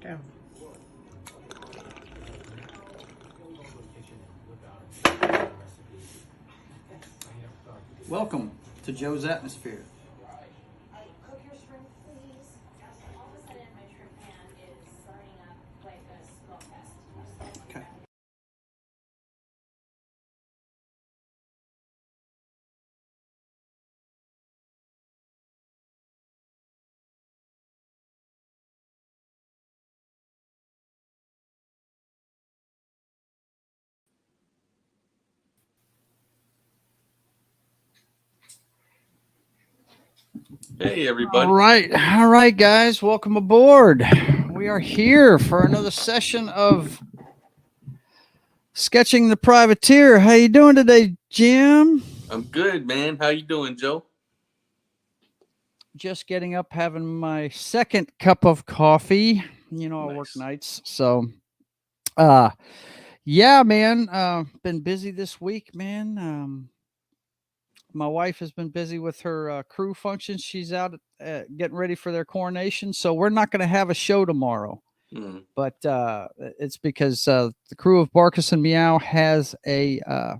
Down. Welcome to Joe's Atmosphere. Cook your shrimp, please. All of a sudden, my shrimp pan is burning up like a smoke fest. Okay. Hey, everybody. All right, guys. Welcome aboard. We are here for another session of Sketching the Privateer. How you doing today, Jim? I'm good, man. How you doing, Joe? Just getting up, having my second cup of coffee. You know, I work Nice. nights, so yeah, man. Been busy this week, man. My wife has been busy with her crew functions. She's out getting ready for their coronation, so we're not going to have a show tomorrow. Mm. But it's because the crew of Barkus and Meow has their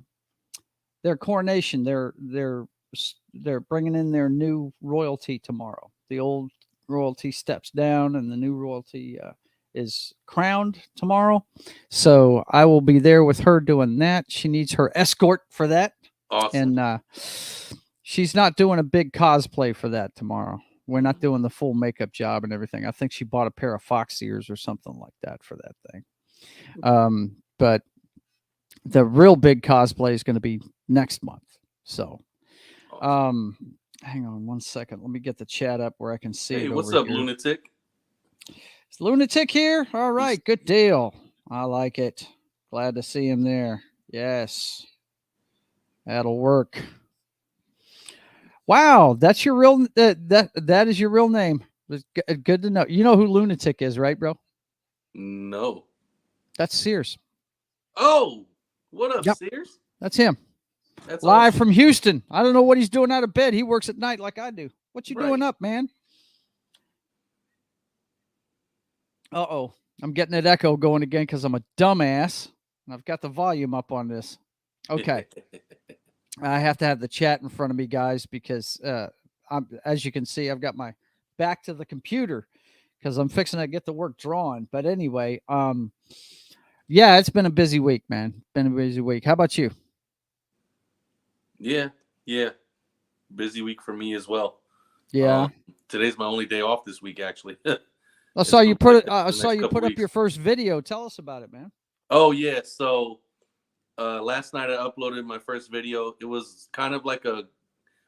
coronation. They're bringing in their new royalty tomorrow. The old royalty steps down, and the new royalty is crowned tomorrow. So I will be there with her doing that. She needs her escort for that. Awesome. And she's not doing a big cosplay for that tomorrow. We're not doing the full makeup job and everything. I think she bought a pair of fox ears or something like that for that thing. But the real big cosplay is going to be next month. So, Awesome. hang on one second. Let me get the chat up where I can see Hey, it. what's over up, here. Lunatic? Is Lunatic here? All right, good deal. I like it. Glad to see him there. Yes. That'll work. Wow, that's your real that is your real name. It's good to know. You know who Lunatic is, right, bro? No. That's Sears. Oh, what up, Yep. Sears? That's him. That's Live awesome. from Houston. I don't know what he's doing out of bed. He works at night like I do. What you doing Right. up, man? Uh-oh. I'm getting that echo going again because I'm a dumbass. And I've got the volume up on this. Okay. I have to have the chat in front of me, guys, because as you can see, I've got my back to the computer because I'm fixing to get the work drawn. But anyway, yeah, it's been a busy week, man. Been a busy week. How about you? Yeah. Busy week for me as well. Yeah. Today's my only day off this week, actually. I saw you put it. I the saw next you couple put up weeks. your first video. Tell us about it, man. Oh, yeah. So last night I uploaded my first video. It was kind of like I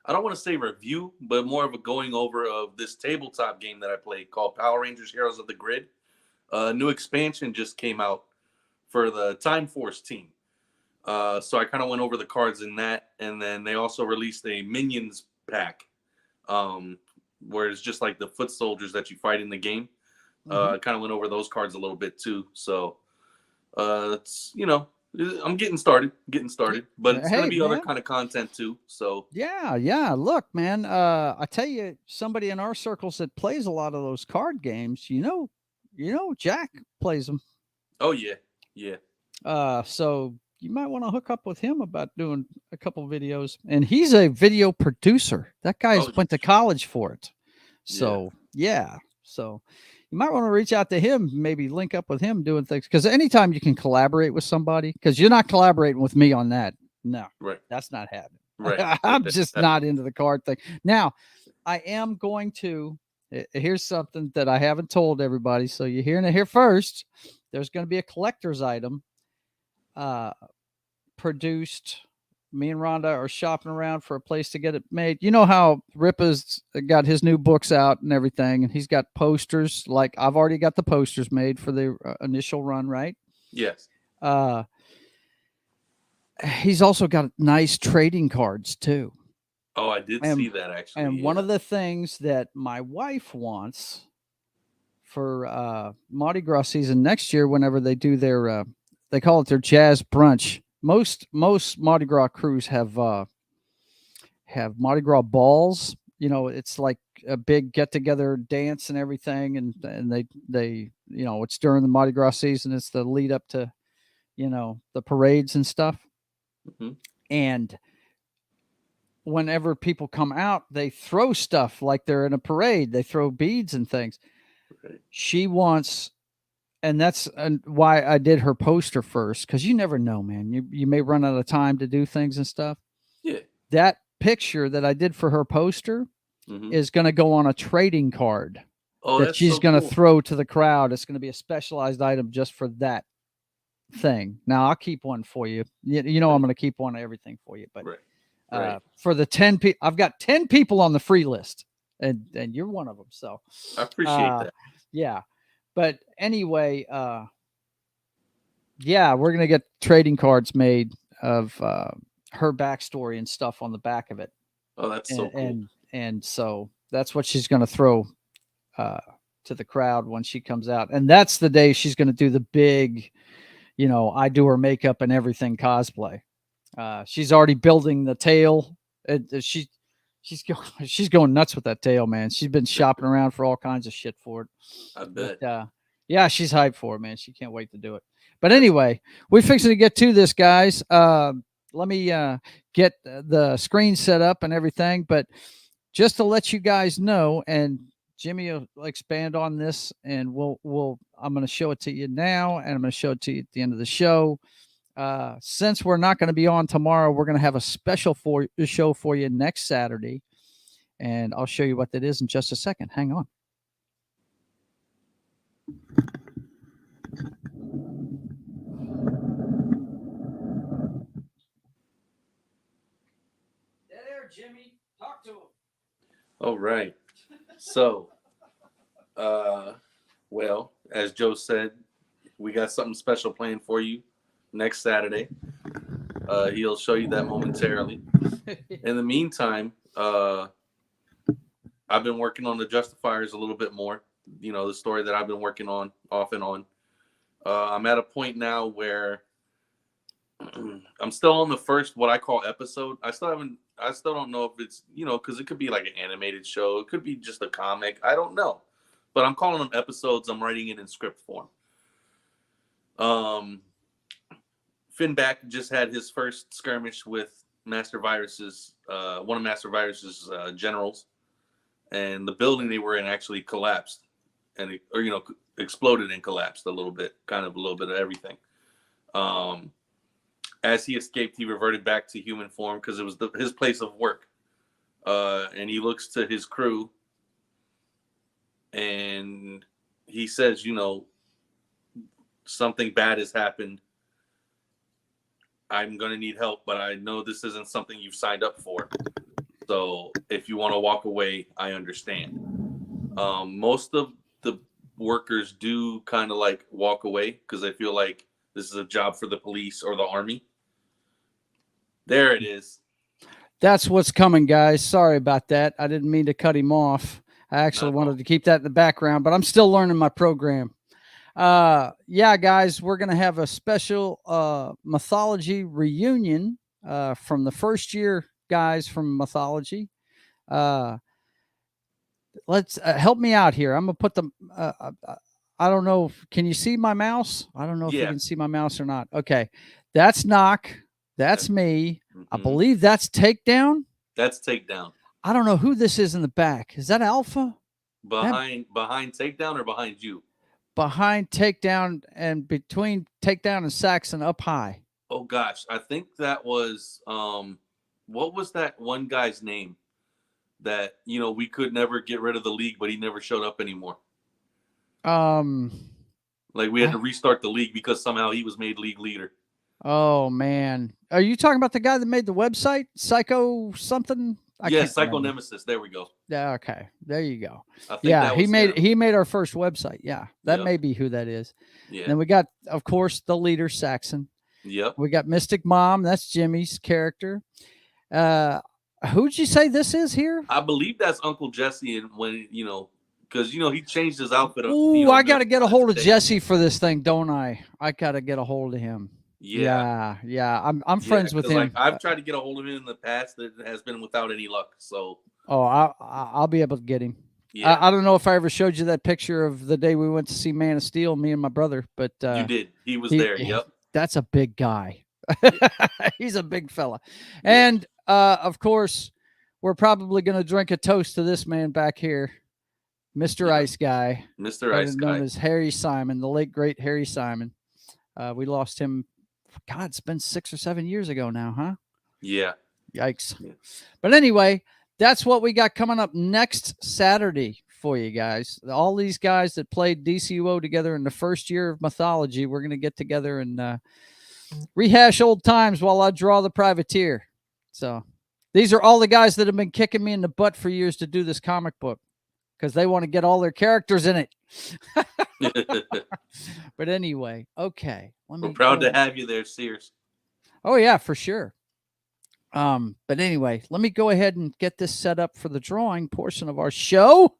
don't want to say review, but more of a going over of this tabletop game that I played called Power Rangers Heroes of the Grid. New expansion just came out for the Time Force team. So I kind of went over the cards in that, and then they also released a Minions pack, where it's just like the foot soldiers that you fight in the game. I kind of went over those cards a little bit too. So it's, I'm getting started, but it's going to be other kind of content too. So yeah. Look, man, I tell you, somebody in our circles that plays a lot of those card games, Jack plays them. Oh yeah. So you might want to hook up with him about doing a couple videos. And he's a video producer. That guy's went to college for it. So yeah. So you might want to reach out to him, maybe link up with him doing things. Because anytime you can collaborate with somebody, because you're not collaborating with me on that. No, right. That's not happening. Right. I'm just not into the card thing. Now, I am going to. Here's something that I haven't told everybody. So you're hearing it here first. There's going to be a collector's item produced. Me and Rhonda are shopping around for a place to get it made. You know how Ripa's got his new books out and everything, and he's got posters. Like I've already got the posters made for the initial run, right? Yes. He's also got nice trading cards too. Oh, I did see that actually. And one of the things that my wife wants for Mardi Gras season next year, whenever they do their, they call it their jazz brunch. Most Mardi Gras crews have Mardi Gras balls you know, it's like a big get together dance and everything. And they, you know, it's during the Mardi Gras season. It's the lead up to, you know, the parades and stuff. Mhm. And whenever people come out, they throw stuff like they're in a parade. They throw beads and things. Right. She wants, and that's why I did her poster first, because you never know, man. You may run out of time to do things and stuff. Yeah. That picture that I did for her poster Mhm. is going to go on a trading card Oh, that that's she's so going to cool. throw to the crowd. It's going to be a specialized item just for that thing. Now I'll keep one for you. You know, I'm going to keep one of everything for you, but Right. Right. for the 10 people, I've got 10 people on the free list, and you're one of them. So I appreciate that. yeah. But anyway, yeah, we're gonna get trading cards made of her backstory and stuff on the back of it. Oh, that's so cool. And so that's what she's gonna throw to the crowd when she comes out. And that's the day she's gonna do the big, you know, I do her makeup and everything cosplay. She's already building the tail. She's going nuts with that tail, man. She's been shopping around for all kinds of shit for it. I bet. But, yeah, she's hyped for it, man. She can't wait to do it. But anyway, we're fixing to get to this, guys. Let me get the screen set up and everything. But just to let you guys know, and Jimmy will expand on this, and I'm going to show it to you now, and I'm going to show it to you at the end of the show. Since we're not going to be on tomorrow, we're going to have a special show for you next Saturday, and I'll show you what that is in just a second. Hang on. Dead air, Jimmy. Talk to him. All right. So, well, as Joe said, we got something special planned for you next Saturday. He'll show you that momentarily. In the meantime, I've been working on the Justifiers a little bit more. You know, the story that I've been working on off and on. I'm at a point now where I'm still on the first, what I call episode. I still don't know if it's, you know, because it could be like an animated show. It could be just a comic. I don't know. But I'm calling them episodes. I'm writing it in script form. Finback just had his first skirmish with Master Virus's, one of Master Virus's generals. And the building they were in actually collapsed. And exploded and collapsed a little bit. Kind of a little bit of everything. As he escaped, he reverted back to human form because it was his place of work. And he looks to his crew and he says, you know, something bad has happened. I'm going to need help, but I know this isn't something you've signed up for. So if you want to walk away, I understand. Most of the workers do kind of like walk away because they feel like this is a job for the police or the army. There it is. That's what's coming, guys. Sorry about that. I didn't mean to cut him off. I actually wanted to keep that in the background, but I'm still learning my program. Yeah, guys, we're going to have a special mythology reunion from the first year guys from mythology. Let's help me out here. I'm going to put the I don't know. Can you see my mouse? I don't know if you can see my mouse or not. Okay. That's Knock. That's me. Mm-hmm. I believe that's Takedown. That's Takedown. I don't know who this is in the back. Is that Alpha? Behind Takedown or behind you? Behind Takedown and between Takedown and Saxon up high. Oh gosh, I think that was what was that one guy's name that, you know, we could never get rid of the league, but he never showed up anymore. Like we had to restart the league because somehow he was made league leader. Oh man, are you talking about the guy that made the website, Psycho something? Yes, Psycho Nemesis. There we go. Yeah, okay, there you go. Yeah, he made our first website. Yeah, that may be who that is. Yeah. And then we got, of course, the leader Saxon. Yep. We got Mystic Mom. That's Jimmy's character. Who'd you say this is here? I believe that's Uncle Jesse, and when because he changed his outfit. Ooh, I got to get a hold of Jesse for this thing, don't I? I got to get a hold of him. Yeah. I'm friends with him. Like, I've tried to get a hold of him in the past. That has been without any luck. So. Oh, I'll be able to get him. Yeah, I don't know if I ever showed you that picture of the day we went to see Man of Steel, me and my brother, but you did. He was he- there. Yep. that's a big guy. He's a big fella. Yeah. And of course, we're probably going to drink a toast to this man back here, Mr. Yeah. Ice Guy, Mr. better Ice known Guy. as Harry Simon, the late great Harry Simon. We lost him. God, it's been 6 or 7 years ago now, huh? Yeah. Yikes. Yeah. But anyway, that's what we got coming up next Saturday for you guys. All these guys that played DCUO together in the first year of mythology, we're going to get together and rehash old times while I draw the privateer. So these are all the guys that have been kicking me in the butt for years to do this comic book because they want to get all their characters in it. But anyway, okay. We're proud to have you there, Sears. Oh yeah, for sure. But anyway, let me go ahead and get this set up for the drawing portion of our show.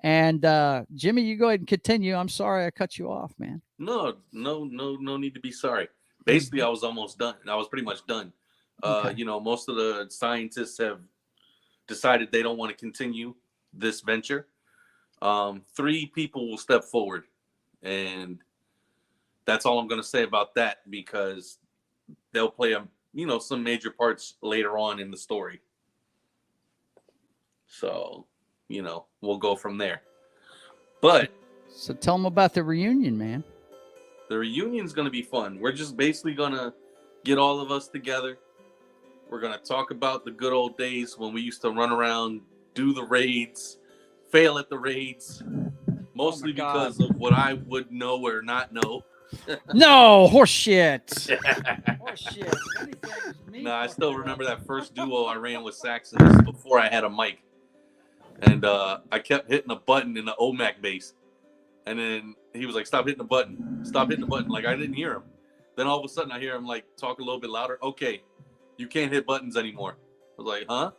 And Jimmy, you go ahead and continue. I'm sorry I cut you off, man. No need to be sorry. Basically, I was almost done. I was pretty much done. Okay. You know, most of the scientists have decided they don't want to continue this venture. 3 people will step forward, and that's all I'm going to say about that because they'll play some major parts later on in the story. So, we'll go from there. But So tell them about the reunion, man. the reunion's going to be fun. We're just basically going to get all of us together. We're going to talk about the good old days when we used to run around, do the raids, fail at the raids, mostly because of what I would know or not know. No, horseshit. Horseshit. No, I still remember that first duo I ran with Saxons before I had a mic. And I kept hitting a button in the OMAC base. And then he was like, stop hitting the button. Stop hitting the button. Like, I didn't hear him. Then all of a sudden I hear him like talk a little bit louder. Okay, you can't hit buttons anymore. I was like, huh?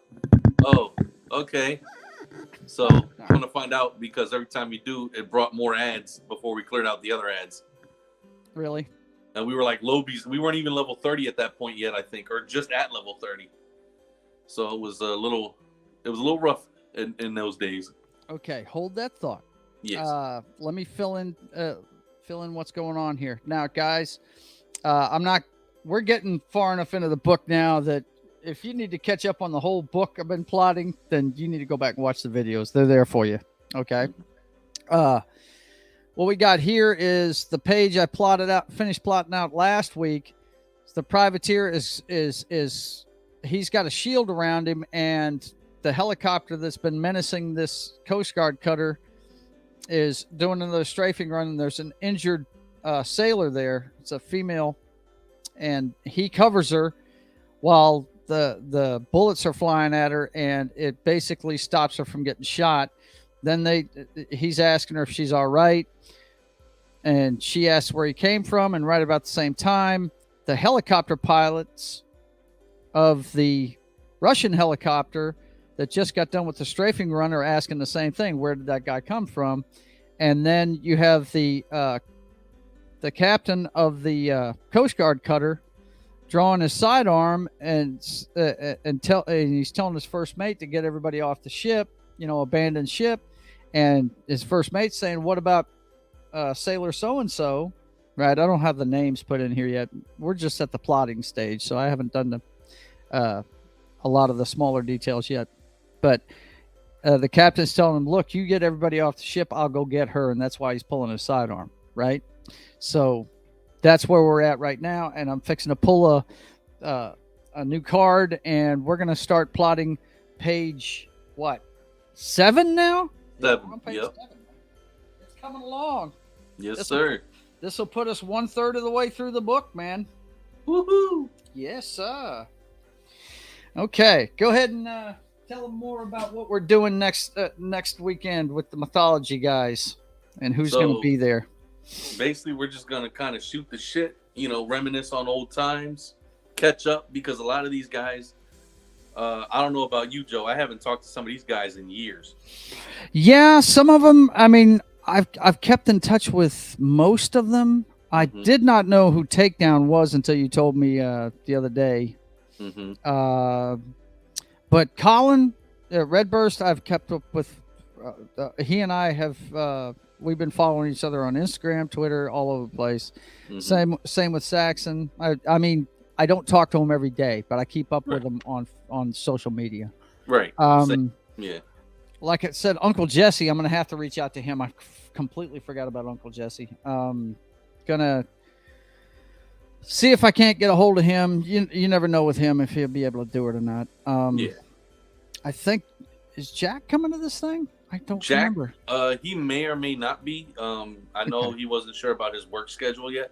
Oh, okay. So I'm going to find out because every time you do, it brought more ads before we cleared out the other ads. Really? And we were like lobies. We weren't even level 30 at that point yet, I think, or just at level 30. So it was a little rough in those days. Okay, hold that thought. Yes. Let me fill in what's going on here. Now, guys, we're getting far enough into the book now that if you need to catch up on the whole book I've been plotting, then you need to go back and watch the videos. They're there for you. Okay. What we got here is the page I finished plotting out last week. The privateer is he's got a shield around him, and the helicopter that's been menacing this Coast Guard cutter is doing another strafing run, and there's an injured sailor there. It's a female, and he covers her while the bullets are flying at her, and it basically stops her from getting shot. Then he's asking her if she's all right, and she asks where he came from, and right about the same time, the helicopter pilots of the Russian helicopter that just got done with the strafing run are asking the same thing. Where did that guy come from? And then you have the captain of the Coast Guard cutter drawing his sidearm, and he's telling his first mate to get everybody off the ship, abandon ship. And his first mate's saying, what about sailor so-and-so? Right. I don't have the names put in here yet. We're just at the plotting stage, so I haven't done a lot of the smaller details yet. But the captain's telling him, look, you get everybody off the ship, I'll go get her. And that's why he's pulling his sidearm. Right. So that's where we're at right now. And I'm fixing to pull a new card, and we're going to start plotting page 7 now? 7. Yep. 7. It's coming along. Yes, sir. This will put us 1/3 of the way through the book, man. Woohoo! Yes, sir. Okay, go ahead and tell them more about what we're doing next weekend with the mythology guys and who's going to be there. Basically, we're just going to kind of shoot the shit, reminisce on old times, catch up, because a lot of these guys, I don't know about you, Joe, I haven't talked to some of these guys in years. Yeah, some of them, I mean, I've kept in touch with most of them. I did not know who Takedown was until you told me the other day. But Colin, Redburst, I've kept up with. He and I have we've been following each other on Instagram, Twitter, all over the place. Mhm. Same with Saxon. I mean, I don't talk to him every day, but I keep up with him on social media. Right. Yeah. Like I said, Uncle Jesse, I'm gonna have to reach out to him. I completely forgot about Uncle Jesse. Gonna see if I can't get a hold of him. You never know with him if he'll be able to do it or not. Yeah. I think, is Jack coming to this thing? I don't Jack, remember. he may or may not be. I know Okay. he wasn't sure about his work schedule yet,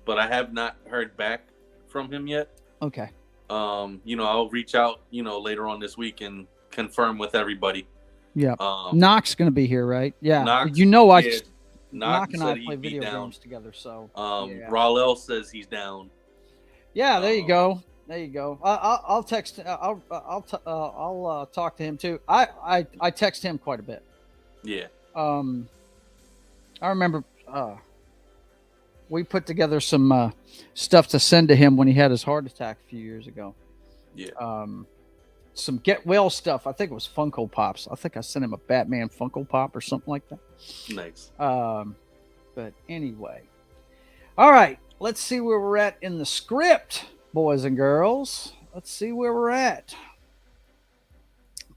but I have not heard back from him yet. Okay. I'll reach out, later on this week and confirm with everybody. Yeah. Knock's gonna be here, right? Yeah. Knox, Knock and I said play he'd be video down. games together, so yeah. Raul says he's down. Yeah, there you go. There you go. I'll text. I'll talk to him too. I text him quite a bit. Yeah. I remember we put together some stuff to send to him when he had his heart attack a few years ago. Yeah. Some get well stuff. I think it was Funko Pops. I think I sent him a Batman Funko Pop or something like that. Nice. But anyway, all right. Let's see where we're at in the script, boys and girls. Let's see where we're at.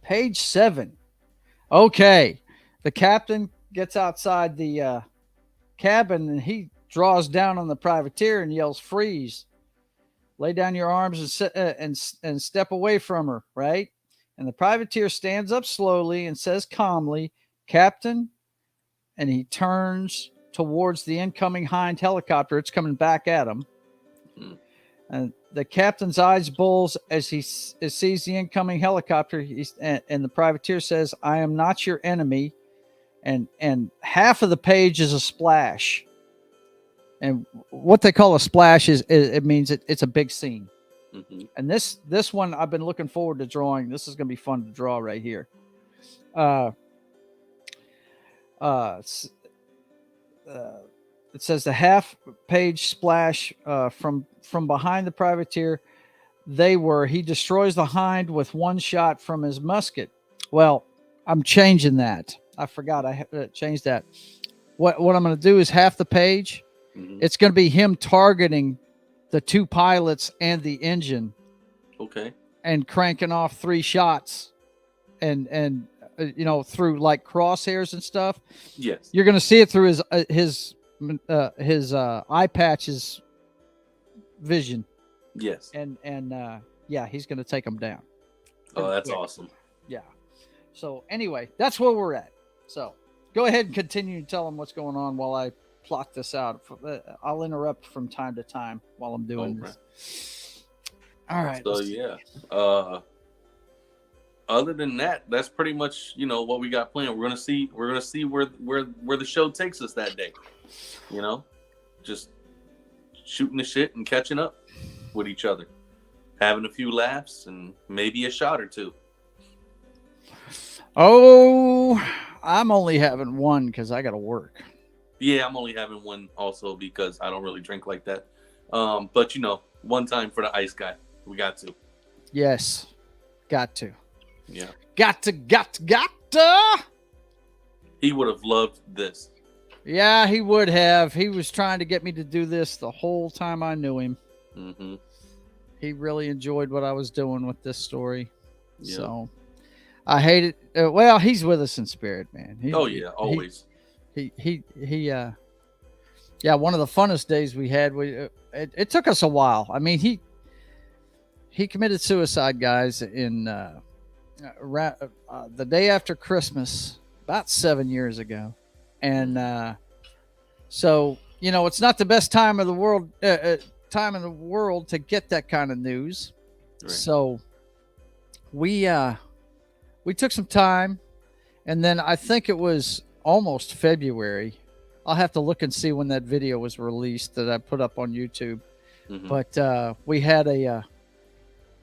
Page 7. Okay. The captain gets outside the cabin and he draws down on the privateer and yells, "Freeze. Lay down your arms and step away from her," right? And the privateer stands up slowly and says calmly, "Captain," and he turns towards the incoming Hind helicopter. It's coming back at him. Mm. And the captain's eyes bulge as he sees the incoming helicopter. And the privateer says, "I am not your enemy." And half of the page is a splash. And what they call a splash is it means it's a big scene. Mm-hmm. And this one I've been looking forward to drawing. This is going to be fun to draw right here. It says the half-page splash from behind the privateer. He destroys the Hind with one shot from his musket. Well, I'm changing that. I forgot I changed that. What I'm going to do is half the page. Mm-hmm. It's going to be him targeting the two pilots and the engine. Okay. And cranking off 3 shots, and through like crosshairs and stuff. Yes. You're going to see it through his eye patch's vision. Yes. And yeah, he's going to take them down. Oh, that's awesome. Yeah. So anyway, that's where we're at. So go ahead and continue to tell them what's going on while I plot this out. I'll interrupt from time to time while I'm doing this. All right. So yeah. Other than that, that's pretty much what we got planned. We're gonna see where the show takes us that day. Just shooting the shit and catching up with each other, having a few laughs and maybe a shot or two. Oh, I'm only having one because I got to work. Yeah, I'm only having one also because I don't really drink like that. But one time for the ice guy, we got to. Yes, got to. Yeah. Got to. He would have loved this. Yeah, he would have. He was trying to get me to do this the whole time I knew him. Mm-hmm. He really enjoyed what I was doing with this story. Yeah. So I hate it. Well, he's with us in spirit, man. Always. Yeah, one of the funnest days we had. It took us a while. I mean, he committed suicide, guys, in the day after Christmas, about 7 years ago. And so it's not the best time in the world to get that kind of news. Right. So we took some time, and then I think it was almost February. I'll have to look and see when that video was released that I put up on YouTube. Mm-hmm. But we had a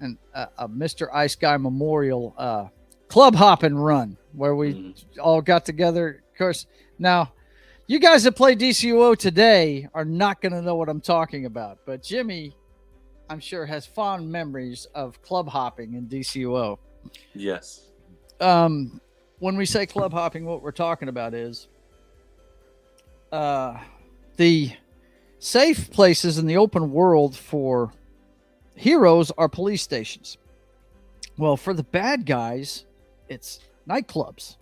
Mr. Ice Guy Memorial club hopping run where we all got together. Of course, now you guys that play DCUO today are not going to know what I'm talking about, but Jimmy, I'm sure, has fond memories of club hopping in DCUO. Yes. when we say club hopping, what we're talking about is the safe places in the open world for heroes are police stations. Well, for the bad guys, it's nightclubs.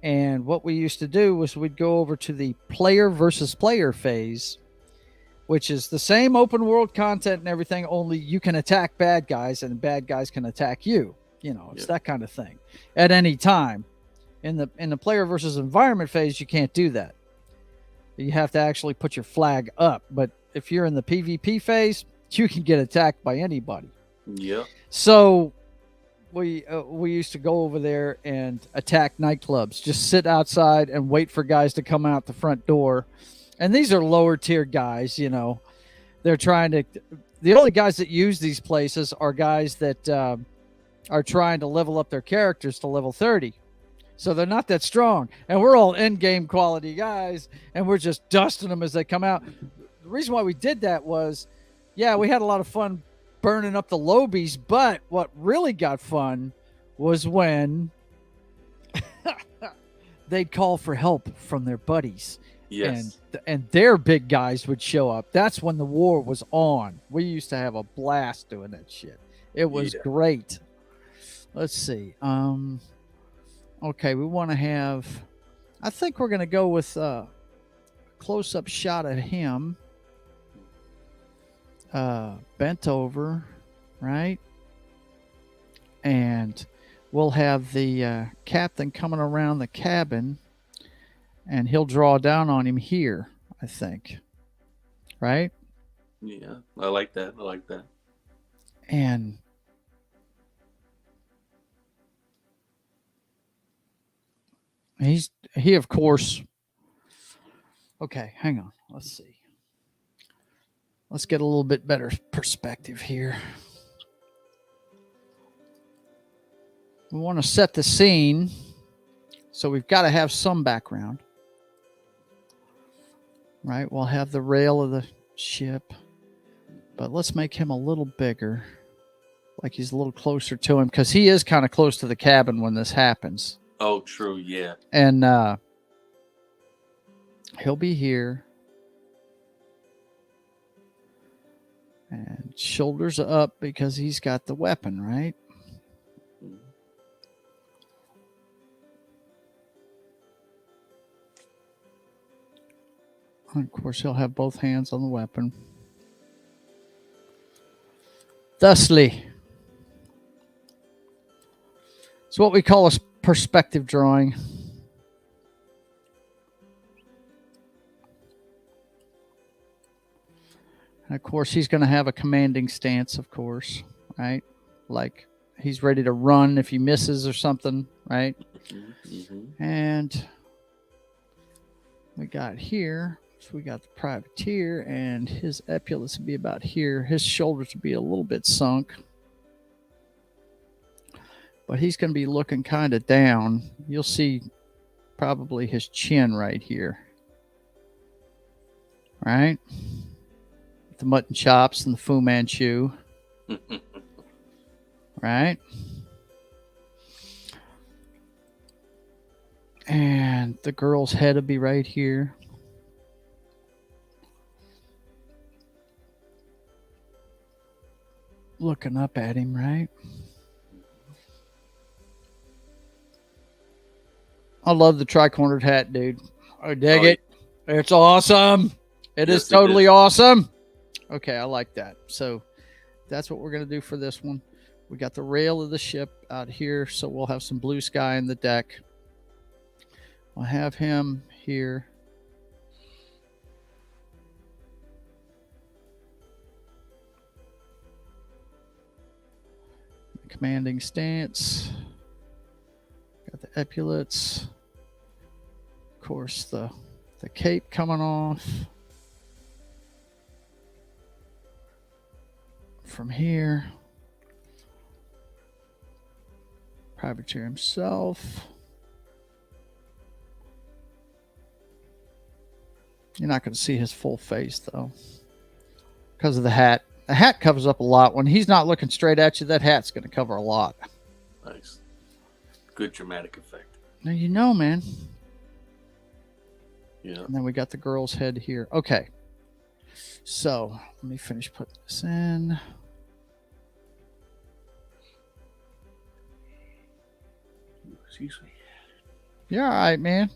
And what we used to do was we'd go over to the player versus player phase, which is the same open world content and everything, only you can attack bad guys and bad guys can attack you. You know, it's that kind of thing at any time. In the player versus environment phase, you can't do that. You have to actually put your flag up. But if you're in the PvP phase, you can get attacked by anybody. Yeah. So we used to go over there and attack nightclubs. Just sit outside and wait for guys to come out the front door. And these are lower tier guys, you know. They're trying to. The only guys that use these places are guys that are trying to level up their characters to level 30. So they're not that strong. And we're all in-game quality guys, and we're just dusting them as they come out. The reason why we did that was, yeah, we had a lot of fun burning up the lobies, but what really got fun was when they'd call for help from their buddies. Yes. And their big guys would show up. That's when the war was on. We used to have a blast doing that shit. It was great. Let's see. Okay, we want to have, I think we're going to go with a close-up shot of him bent over, right? And we'll have the captain coming around the cabin, and he'll draw down on him here, I think. Right? Yeah, I like that. I like that. And he of course. Okay, hang on. Let's see. Let's get a little bit better perspective here. We want to set the scene, so we've got to have some background. Right, we'll have the rail of the ship, but let's make him a little bigger, like he's a little closer to him, because he is kind of close to the cabin when this happens. Oh, true, yeah. And he'll be here. And shoulders up because he's got the weapon, right? And of course, he'll have both hands on the weapon. Thusly, it's what we call a perspective drawing. And of course, he's going to have a commanding stance, of course, right? Like he's ready to run if he misses or something, right? Mm-hmm. And we got here. So we got the privateer, and his epaulets would be about here. His shoulders would be a little bit sunk. But he's going to be looking kind of down. You'll see probably his chin right here. Right? The mutton chops and the Fu Manchu. Right? And the girl's head will be right here. Looking up at him, right? I love the tri-cornered hat, dude. I dig it. It's awesome. It is totally awesome. Okay, I like that. So that's what we're going to do for this one. We got the rail of the ship out here, so we'll have some blue sky in the deck. We'll have him here. Commanding stance. Got the epaulets. Of course, the cape coming off. From here. Privateer himself. You're not going to see his full face, though, because of the hat. The hat covers up a lot. When he's not looking straight at you, that hat's going to cover a lot. Nice. Good dramatic effect. Now you know, man. Yeah. And then we got the girl's head here. Okay. So let me finish putting this in. Excuse me. You're all right, man.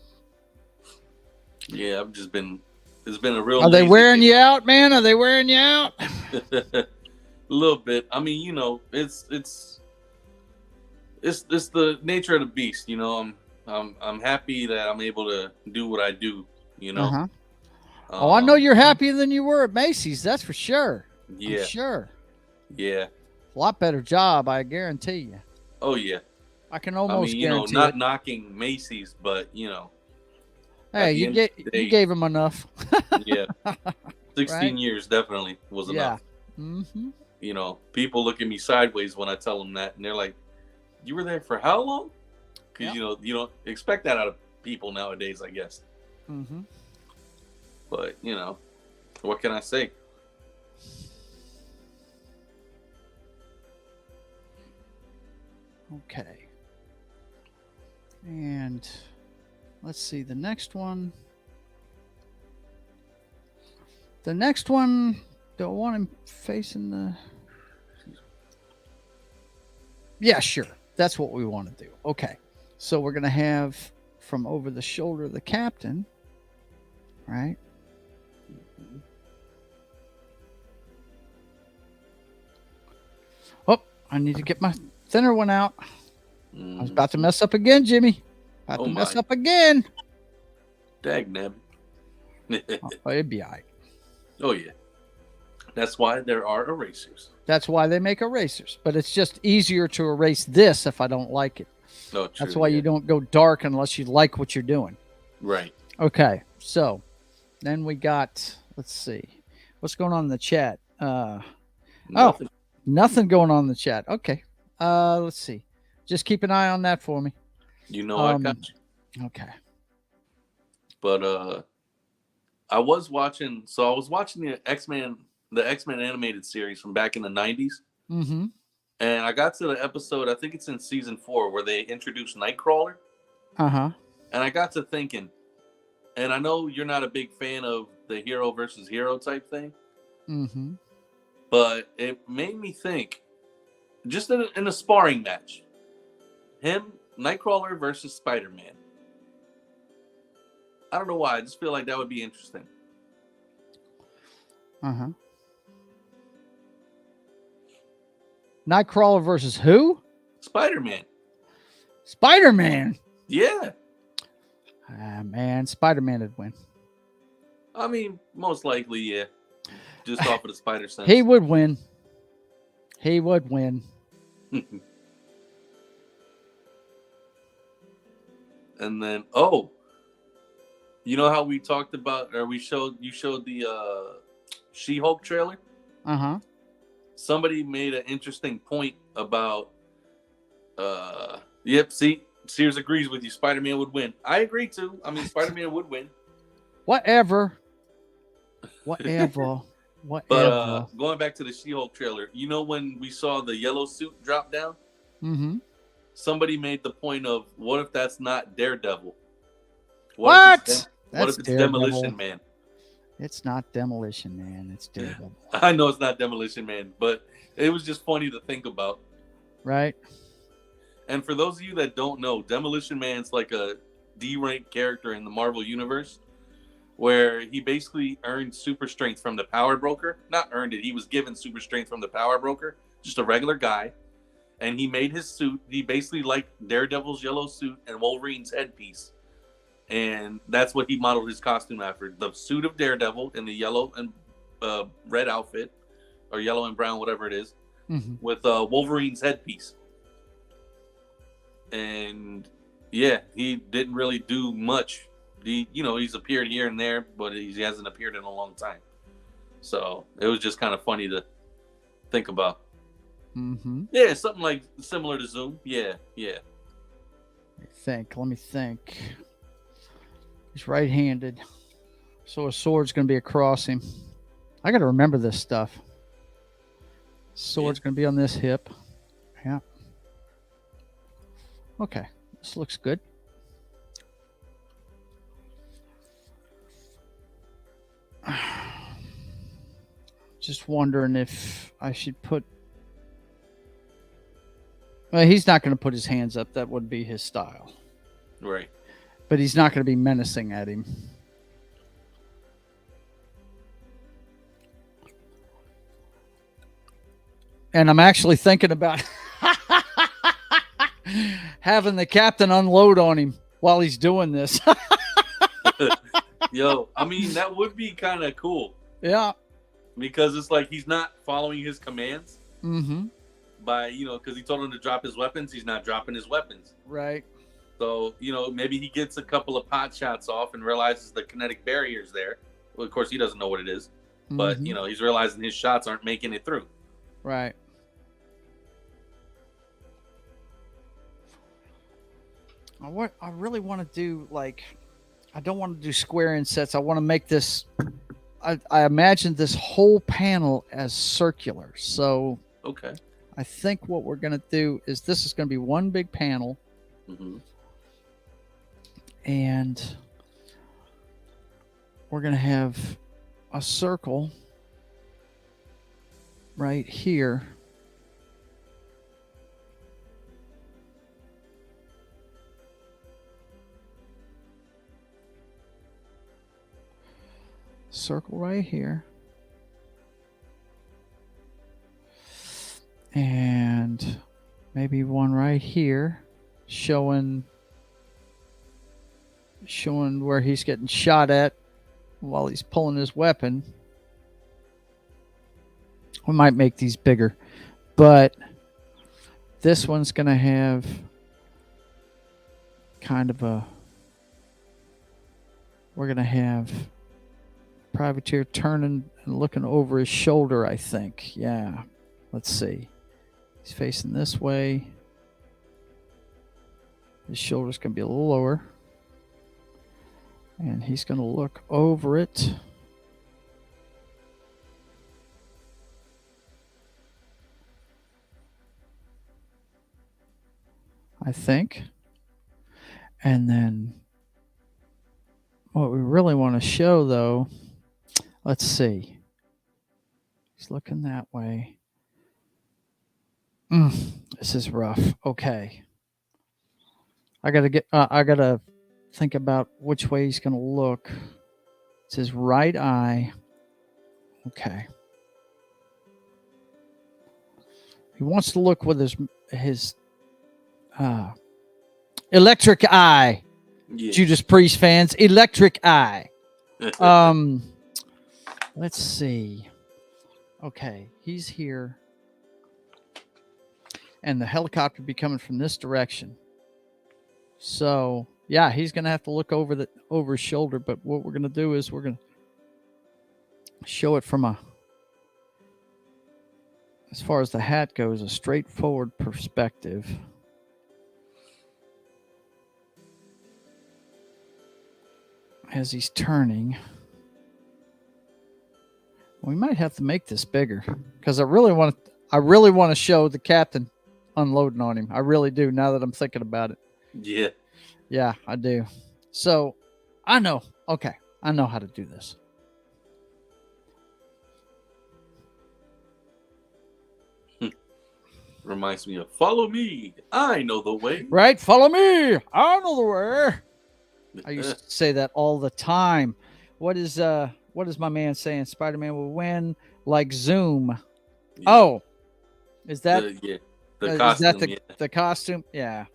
Yeah, I've just been. It's been a real. Are they lazy wearing day. you out, man? Are they wearing you out? A little bit. I mean, you know, it's the nature of the beast. You know, I'm happy that I'm able to do what I do. You know. Uh-huh. Oh, I know you're happier than you were at Macy's. That's for sure. Yeah. I'm sure. Yeah. A lot better job, I guarantee you. Oh yeah. I can almost I mean, you know, guarantee not it. knocking Macy's, but you know. Hey, you gave him enough. Yeah. 16 Right? years definitely was enough. Mm-hmm. You know, people look at me sideways when I tell them that, and they're like, "You were there for how long?" Because Yep. you know you don't expect that out of people nowadays, I guess. Mm-hmm. But you know, what can I say? Okay. And let's see the next one. The next one, do I want him facing the... Yeah, sure. That's what we want to do. Okay. So we're going to have from over the shoulder of the captain, right? Oh, I need to get my thinner one out. I was about to mess up again, Jimmy. About to mess up again. Dag nabbit. Oh, it'd be all right. Oh yeah. That's why there are erasers. That's why they make erasers. But it's just easier to erase this if I don't like it. No, true, That's why you don't go dark unless you like what you're doing. Right. Okay. So then we got, let's see. What's going on in the chat? Nothing. Nothing going on in the chat. Okay. Let's see. Just keep an eye on that for me. You know I got you. Okay. But I was watching the X-Men animated series from back in the 90s. Mm-hmm. And I got to the episode, I think it's in season 4, where they introduced Nightcrawler. Uh-huh. And I got to thinking, and I know you're not a big fan of the hero versus hero type thing. Mm-hmm. But it made me think, just in a sparring match, Nightcrawler versus Spider-Man. I don't know why. I just feel like that would be interesting. Uh-huh. Nightcrawler versus who? Spider-Man. Spider-Man. Yeah. Man, Spider-Man would win. I mean, most likely, yeah. Just off of the spider sense. He would win. He would win. And then, you know how we talked about, or you showed the She-Hulk trailer? Uh-huh. Somebody made an interesting point about, yep, see, Sears agrees with you. Spider-Man would win. I agree too. I mean, Spider-Man would win. Whatever. But going back to the She-Hulk trailer, you know when we saw the yellow suit drop down? Mm-hmm. Somebody made the point of, what if that's not Daredevil? What if it's Daredevil. Demolition Man? It's not Demolition Man. It's Daredevil. I know it's not Demolition Man, but it was just funny to think about. Right. And for those of you that don't know, Demolition Man's like a D-ranked character in the Marvel Universe, where he basically earned super strength from the Power Broker. Not earned it, he was given super strength from the Power Broker, just a regular guy. And he made his suit. He basically liked Daredevil's yellow suit and Wolverine's headpiece. And that's what he modeled his costume after. The suit of Daredevil in the yellow and red outfit, or yellow and brown, whatever it is, with Wolverine's headpiece. And yeah, he didn't really do much. He's appeared here and there, but he hasn't appeared in a long time. So it was just kind of funny to think about. Mm-hmm. Yeah, something like similar to Zoom. Yeah. Let me think. He's right-handed, so his sword's going to be across him. I got to remember this stuff. Sword's going to be on this hip. Yeah. Okay. This looks good. Just wondering if I should put... Well, he's not going to put his hands up. That would be his style. Right. But he's not going to be menacing at him. And I'm actually thinking about having the captain unload on him while he's doing this. Yo, I mean, that would be kind of cool. Yeah. Because it's like he's not following his commands. Mm-hmm. By, because he told him to drop his weapons. He's not dropping his weapons. Right. So, maybe he gets a couple of pot shots off and realizes the kinetic barrier's there. Well, of course, he doesn't know what it is. But, he's realizing his shots aren't making it through. Right. What I really want to do, I don't want to do square insets. I want to make this... I imagine this whole panel as circular. So... Okay. I think what we're going to do is this is going to be one big panel. Mm-hmm. And we're going to have a circle right here. Circle right here. And maybe one right here showing where he's getting shot at while he's pulling his weapon. We might make these bigger, but this one's going to have kind of we're going to have Privateer turning and looking over his shoulder, I think. Yeah. Let's see. He's facing this way. His shoulder's going to be a little lower. And he's going to look over it. I think. And then what we really want to show, though, let's see. He's looking that way. This is rough. Okay. I gotta think about which way he's gonna look. It's his right eye. Okay. He wants to look with his electric eye. Yeah. Judas Priest fans, electric eye. Let's see. Okay, he's here. And the helicopter be coming from this direction. So, yeah, he's going to have to look over his shoulder. But what we're going to do is we're going to show it from as far as the hat goes, a straightforward perspective. As he's turning. We might have to make this bigger because I really want to show the captain unloading on him. I really do, now that I'm thinking about it. Yeah. Yeah, I do. So, I know. Okay, I know how to do this. Reminds me of follow me. I know the way. Right? Follow me. I know the way. I used to say that all the time. What is my man saying? Spider-Man will win like Zoom. Yeah. Oh, is that the costume? Is that the costume? Yeah.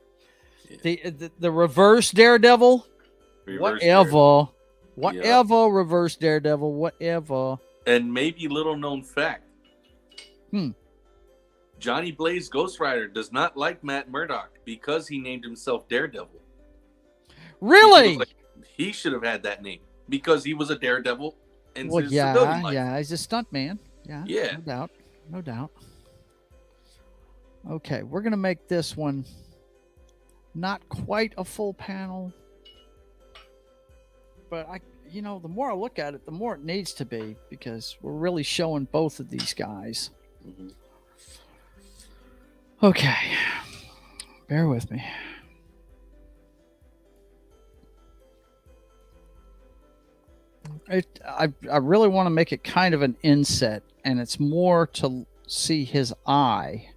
The reverse Daredevil. Whatever. Reverse Daredevil. Whatever. And maybe little known fact. Johnny Blaze Ghost Rider does not like Matt Murdock because he named himself Daredevil. Really? He should have had that name because he was a daredevil. And yeah, he's a stunt man. Yeah, no doubt. Okay, we're gonna make this one not quite a full panel, but the more I look at it, the more it needs to be because we're really showing both of these guys. Mm-hmm. Okay, bear with me. I really want to make it kind of an inset, and it's more to see his eye.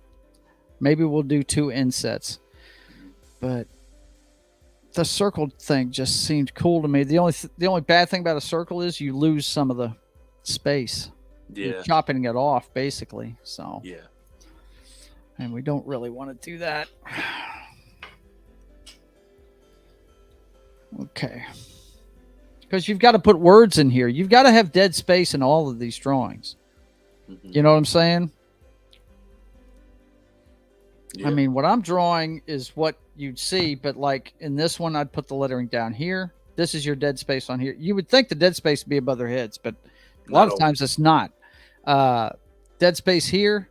Maybe we'll do 2 insets, but the circle thing just seemed cool to me. The only bad thing about a circle is you lose some of the space. Yeah. You're chopping it off basically. So Yeah. and we don't really want to do that. Okay. Because you've got to put words in here. You've got to have dead space in all of these drawings. Mm-hmm. You know what I'm saying? Yeah. I mean, what I'm drawing is what you'd see, but like in this one, I'd put the lettering down here. This is your dead space on here. You would think the dead space would be above their heads, but a lot of times it's not. Dead space here,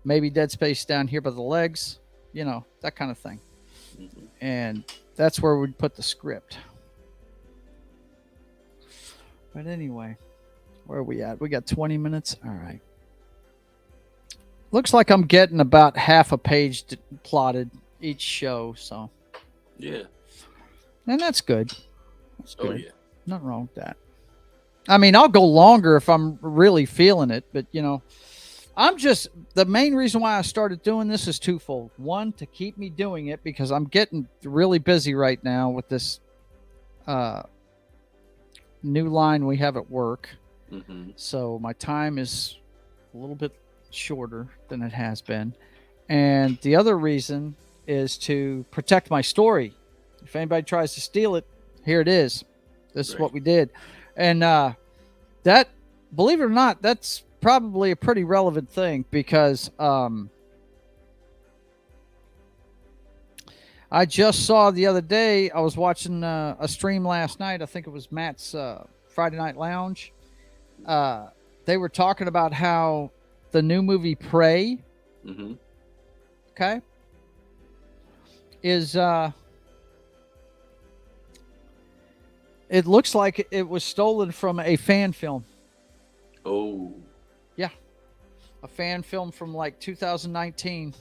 maybe dead space down here by the legs, you know, that kind of thing. Mm-hmm. And that's where we'd put the script. But anyway, where are we at? We got 20 minutes. All right. Looks like I'm getting about half a page plotted each show. So, Yeah. and that's good. That's good. Oh, yeah. Nothing wrong with that. I mean, I'll go longer if I'm really feeling it, but you know, the main reason why I started doing this is twofold. One, to keep me doing it because I'm getting really busy right now with this new line we have at work. Mm-hmm. So my time is a little bit shorter than it has been. And the other reason is to protect my story. If anybody tries to steal it, here it is. This is what we did. And that, believe it or not, that's probably a pretty relevant thing because I just saw the other day, I was watching a stream last night. I think it was Matt's Friday Night Lounge. They were talking about how the new movie Prey, Mm-hmm. okay, is it looks like it was stolen from a fan film. Oh. Yeah. A fan film from like 2019.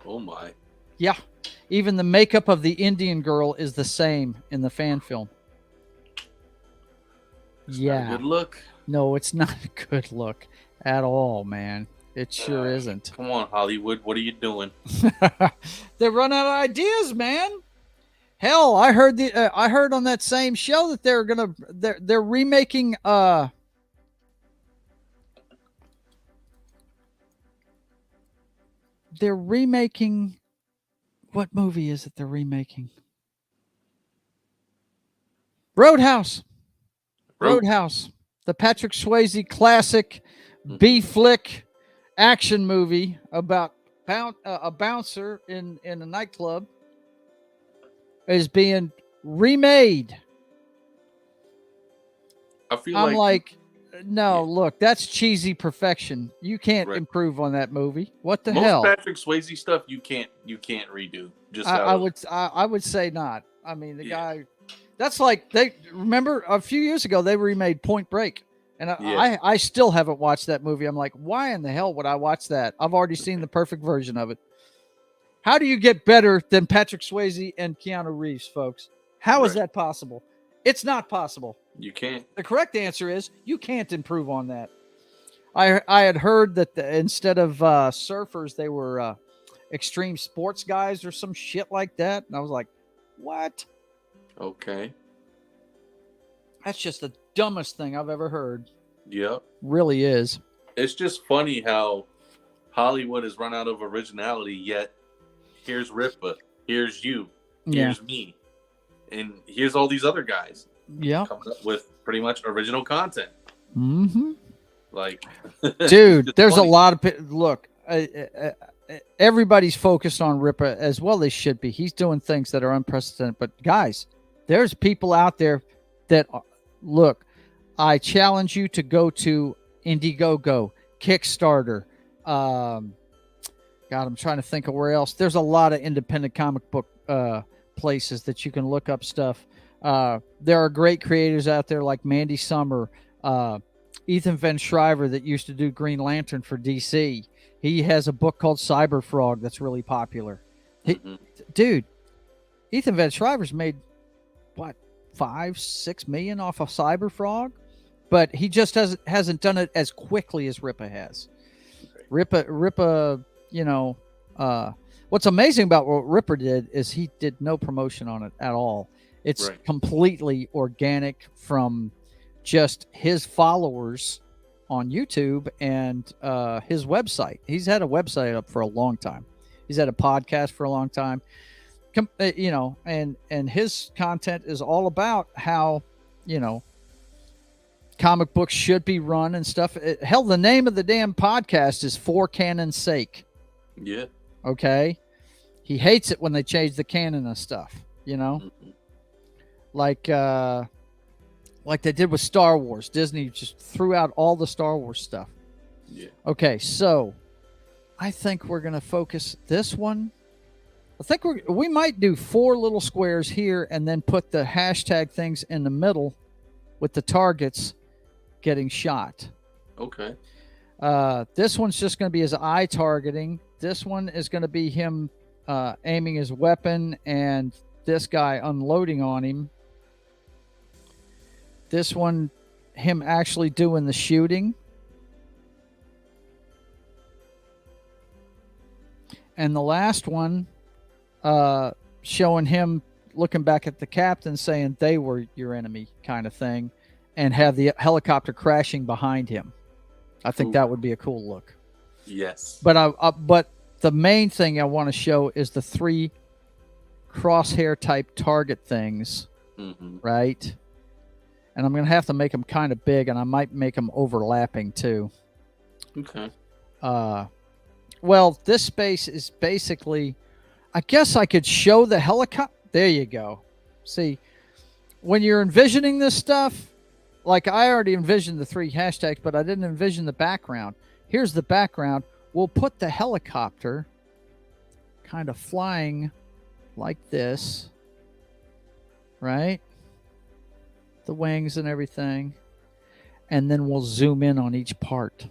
Oh my. Yeah. Even the makeup of the Indian girl is the same in the fan film. It's yeah. not a good look. No, it's not a good look at all, man. It sure isn't. Come on, Hollywood. What are you doing? They run out of ideas, man. Hell, I heard on that same show that they're remaking what movie is it they're remaking? Roadhouse. Roadhouse. The Patrick Swayze classic B flick action movie about a bouncer in a nightclub is being remade. I feel I'm like no, Yeah. look, that's cheesy perfection. You can't improve on that movie. What the most hell? Patrick Swayze stuff you can't redo. Just I would say not. I mean, the guy. That's like they remember a few years ago they remade Point Break, and I still haven't watched that movie. I'm like, why in the hell would I watch that? I've already seen the perfect version of it. How do you get better than Patrick Swayze and Keanu Reeves, folks? How is that possible? It's not possible. You can't. The correct answer is you can't improve on that. I had heard that instead of surfers, they were extreme sports guys or some shit like that. And I was like, what? Okay. That's just the dumbest thing I've ever heard. Yep. Really is. It's just funny how Hollywood has run out of originality, yet here's Ripa, here's you, here's me, and here's all these other guys. Yeah. Coming up with pretty much original content. Mm-hmm. Like, dude, there's funny. A lot of look. Everybody's focused on Ripa as well. They should be. He's doing things that are unprecedented. But guys, there's people out there that look. I challenge you to go to Indiegogo, Kickstarter. God, I'm trying to think of where else. There's a lot of independent comic book places that you can look up stuff. There are great creators out there like Mandy Summer, Ethan Van Shriver that used to do Green Lantern for DC. He has a book called Cyber Frog that's really popular. Dude, Ethan Van Shriver's made what, 5-6 million off of Cyber Frog? but he just hasn't done it as quickly as Rippa has. Rippa, you know, what's amazing about what Ripper did is he did no promotion on it at all. It's completely organic from just his followers on YouTube and his website. He's had a website up for a long time. He's had a podcast for a long time. You know, and his content is all about how, you know, comic books should be run and stuff. Hell, the name of the damn podcast is For Canon's Sake. Yeah. Okay. He hates it when they change the canon of stuff, you know, like they did with Star Wars. Disney just threw out all the Star Wars stuff. Yeah. Okay. So I think we're going to focus this one. I think we might do 4 little squares here and then put the hashtag things in the middle with the targets getting shot. Okay. This one's just going to be his eye targeting. This one is going to be him aiming his weapon and this guy unloading on him. This one, him actually doing the shooting. And the last one, showing him looking back at the captain saying they were your enemy kind of thing, and have the helicopter crashing behind him. I think that would be a cool look. Yes. But but the main thing I want to show is the 3 crosshair type target things, right? And I'm going to have to make them kind of big, and I might make them overlapping too. Okay. Well, this space is basically, I guess I could show the helicopter. There you go. See, when you're envisioning this stuff, like I already envisioned the 3 hashtags, but I didn't envision the background. Here's the background. We'll put the helicopter kind of flying like this, right? The wings and everything. And then we'll zoom in on each part.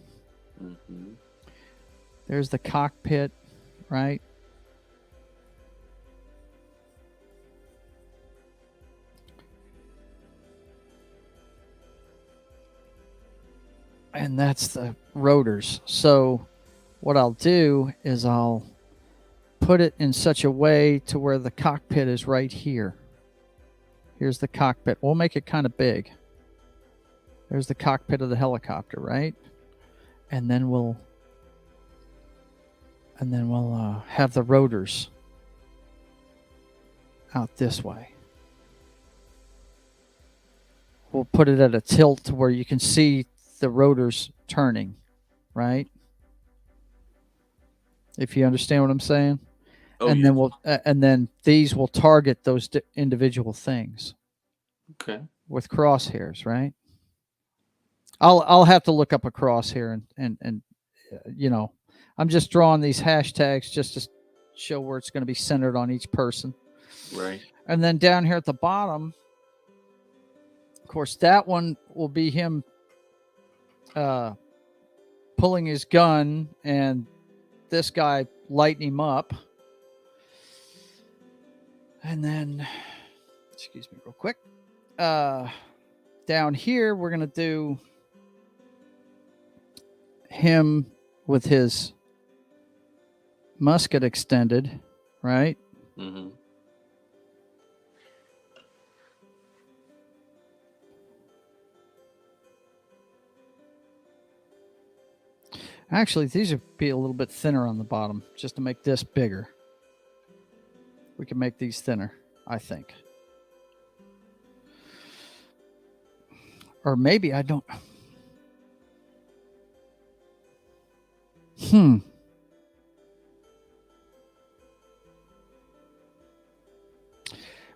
There's the cockpit, right? And that's the rotors. So what I'll do is I'll put it in such a way to where the cockpit is right here. Here's the cockpit. We'll make it kind of big. There's the cockpit of the helicopter, right? And then we'll have the rotors out this way. We'll put it at a tilt to where you can see the rotors turning, right? If you understand what I'm saying. And then these will target those individual things. Okay. With crosshairs, right? I'll have to look up a crosshair and you know, I'm just drawing these hashtags just to show where it's going to be centered on each person. Right. And then down here at the bottom, of course, that one will be him pulling his gun and this guy lighting him up. And then, excuse me real quick. Down here, we're going to do him with his musket extended, right? Actually, these would be a little bit thinner on the bottom just to make this bigger. We can make these thinner, I think. Or maybe I don't.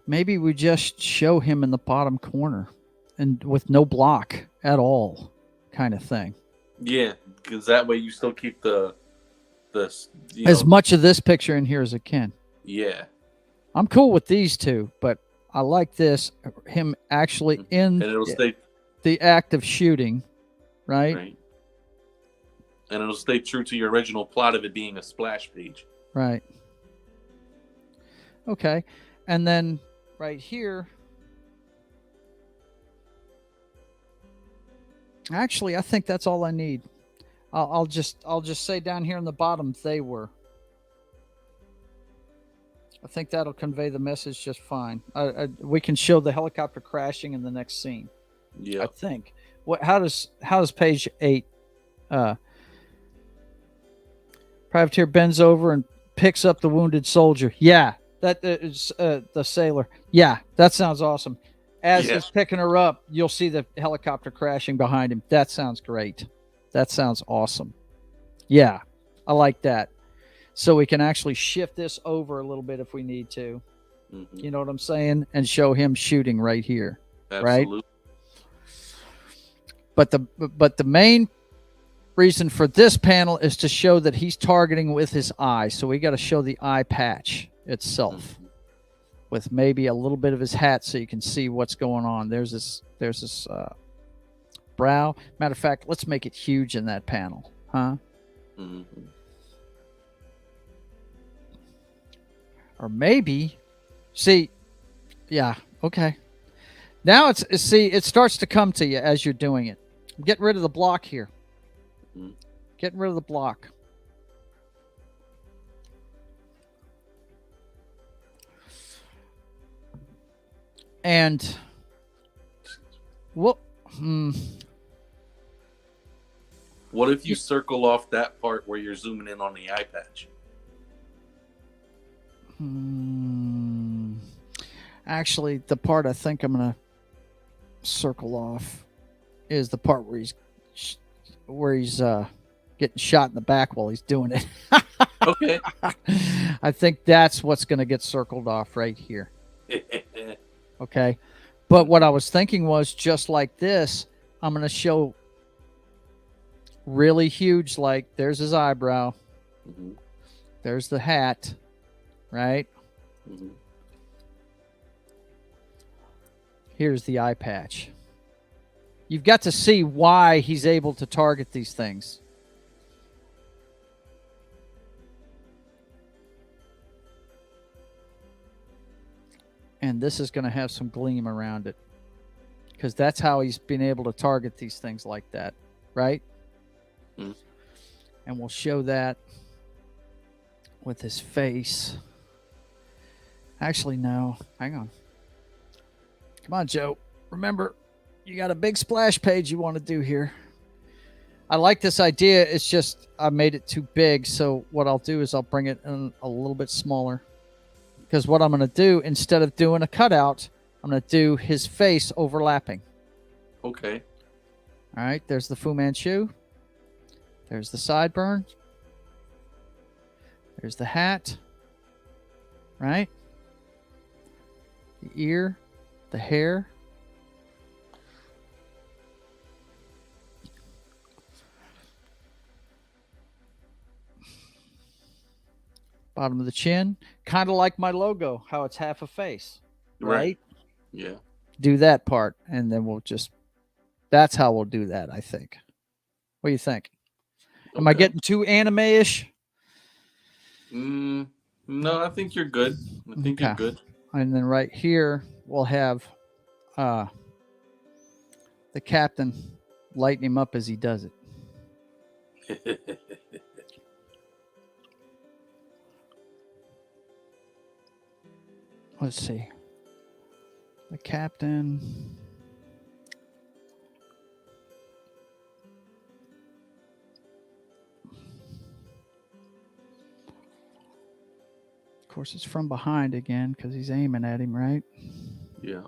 Maybe we just show him in the bottom corner and with no block at all kind of thing. Yeah, because that way you still keep the as much of this picture in here as it can. Yeah. I'm cool with these two, but I like this, him actually in and it'll stay the act of shooting, right? Right. And it'll stay true to your original plot of it being a splash page. Right. Okay. And then right here, Actually, I think that's all I need. I'll just say down here in the bottom they were. I think that'll convey the message just fine. We can show the helicopter crashing in the next scene. Yeah. I think. What? How does page 8? Privateer bends over and picks up the wounded soldier. Yeah, that is the sailor. Yeah, that sounds awesome. As Yeah. he's picking her up, you'll see the helicopter crashing behind him. That sounds great. That sounds awesome. Yeah, I like that. So we can actually shift this over a little bit if we need to. Mm-hmm. You know what I'm saying? And show him shooting right here. Absolutely. Right? But the main reason for this panel is to show that he's targeting with his eye. So we got to show the eye patch itself with maybe a little bit of his hat so you can see what's going on. There's this brow. Matter of fact, let's make it huge in that panel, huh? Mm-hmm. Or maybe, see, yeah, okay. Now it starts to come to you as you're doing it. I'm getting rid of the block here. Mm-hmm. Getting rid of the block. And what? What if you circle off that part where you're zooming in on the eye patch? Actually, the part I think I'm gonna circle off is the part where he's getting shot in the back while he's doing it. Okay. I think that's what's gonna get circled off right here. Okay. But what I was thinking was just like this, I'm gonna show really huge, like there's his eyebrow, Mm-hmm. there's the hat, right? Mm-hmm. Here's the eye patch. You've got to see why he's able to target these things. And this is going to have some gleam around it because that's how he's been able to target these things like that, right? Mm. And we'll show that with his face. Actually, no. Hang on. Come on, Joe. Remember, you got a big splash page you want to do here. I like this idea. It's just I made it too big. So what I'll do is I'll bring it in a little bit smaller. Because what I'm going to do, instead of doing a cutout, I'm going to do his face overlapping. Okay. All right. There's the Fu Manchu. There's the sideburn. There's the hat. Right? The ear. The hair. Bottom of the chin. Kind of like my logo, how it's half a face. Right? Yeah. Do that part. And then we'll just, that's how we'll do that, I think. What do you think? Am I getting too anime-ish? No, I think you're good. I think you're good. And then right here, we'll have the captain lighten him up as he does it. Let's see. The captain. Of course, it's from behind again because he's aiming at him, right? Yeah.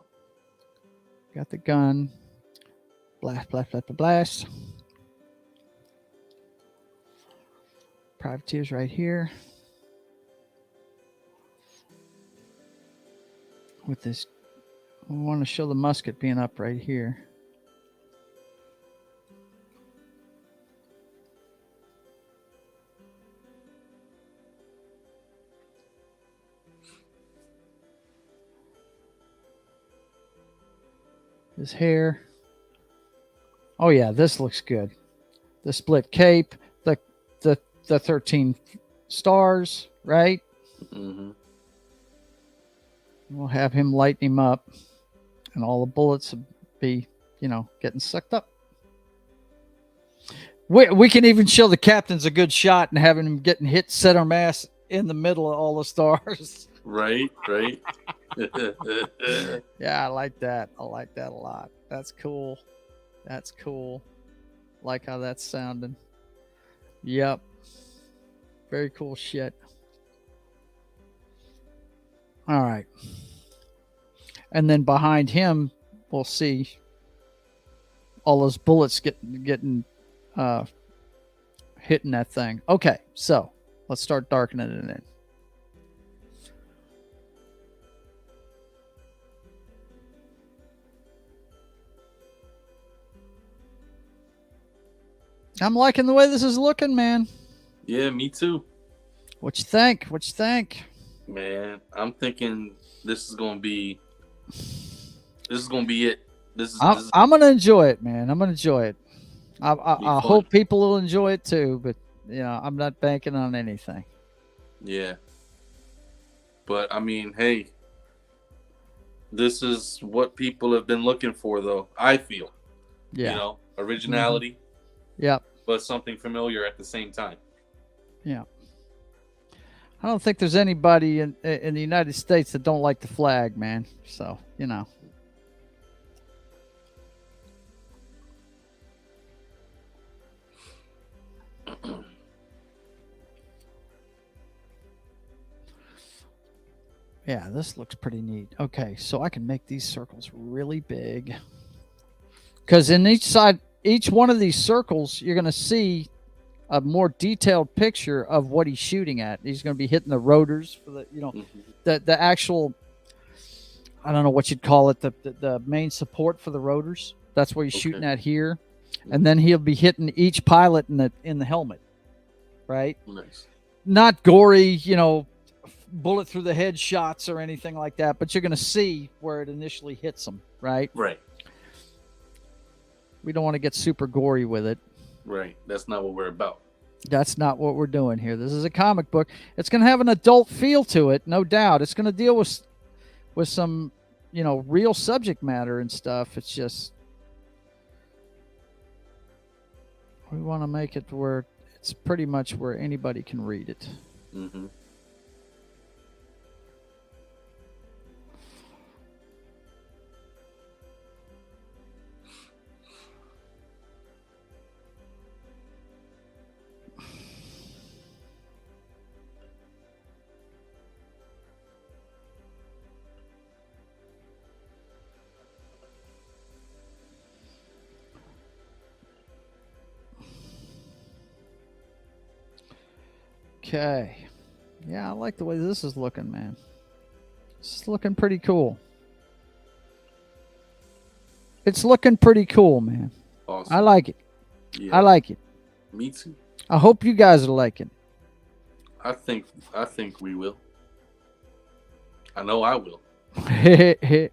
Got the gun. Blast, blast, blast, blast. Privateer's right here. With this, I want to show the musket being up right here. His hair. Oh yeah, this looks good. The split cape, the 13 stars, right? Mm-hmm. We'll have him lighten him up, and all the bullets will be, getting sucked up. We can even show the captain's a good shot and having him getting hit center mass in the middle of all the stars. Right. Yeah, I like that. I like that a lot. That's cool. That's cool. Like how that's sounding. Yep. Very cool shit. All right. And then behind him, we'll see all those bullets getting hitting that thing. Okay, so let's start darkening it in. I'm liking the way this is looking, man. Yeah, me too. What you think? What you think? Man, I'm thinking this is gonna be it. I'm gonna enjoy it, man. I'm gonna enjoy it. I fun. hope people will enjoy it too, but I'm not banking on anything. Yeah. But I mean, hey, this is what people have been looking for, though. I feel. Yeah. Originality. Mm-hmm. Yep. But something familiar at the same time. Yeah. I don't think there's anybody in the United States that don't like the flag, man. So, Yeah, this looks pretty neat. Okay, so I can make these circles really big. Because in each one of these circles, you're going to see a more detailed picture of what he's shooting at. He's going to be hitting the rotors for the actual, I don't know what you'd call it, the main support for the rotors. That's what he's shooting at here. And then he'll be hitting each pilot in the helmet, right? Nice. Not gory, bullet through the head shots or anything like that, but you're going to see where it initially hits them, right? Right. We don't want to get super gory with it. Right. That's not what we're about. That's not what we're doing here. This is a comic book. It's going to have an adult feel to it, no doubt. It's going to deal with some, real subject matter and stuff. It's just we want to make it where it's pretty much where anybody can read it. Mm-hmm. Okay. Yeah, I like the way this is looking, man. It's looking pretty cool. It's looking pretty cool, man. Awesome. I like it. Yeah. I like it. Me too. I hope you guys are liking I think we will. I know I will. it.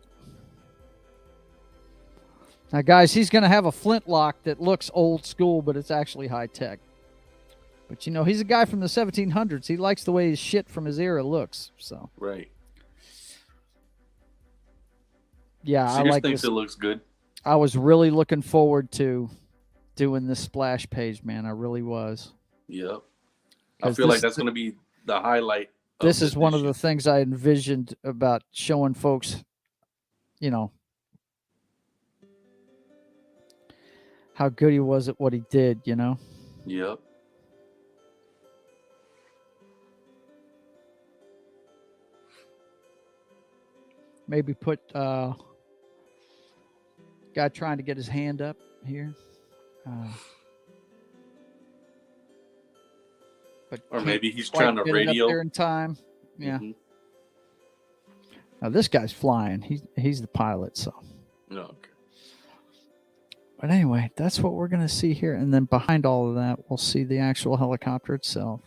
Now, guys, he's going to have a flintlock that looks old school, but it's actually high tech. But, he's a guy from the 1700s. He likes the way his shit from his era looks. So, right. Yeah, Sears I like thinks this. It looks good. I was really looking forward to doing this splash page, man. I really was. Yep. I feel like that's going to be the highlight. This is one of the things I envisioned about showing folks, how good he was at what he did, Yep. Maybe put guy trying to get his hand up here. Or maybe he's trying to radio. Up there in time. Yeah. Mm-hmm. Now this guy's flying. He's the pilot, so. No, okay. But anyway, that's what we're going to see here. And then behind all of that, we'll see the actual helicopter itself.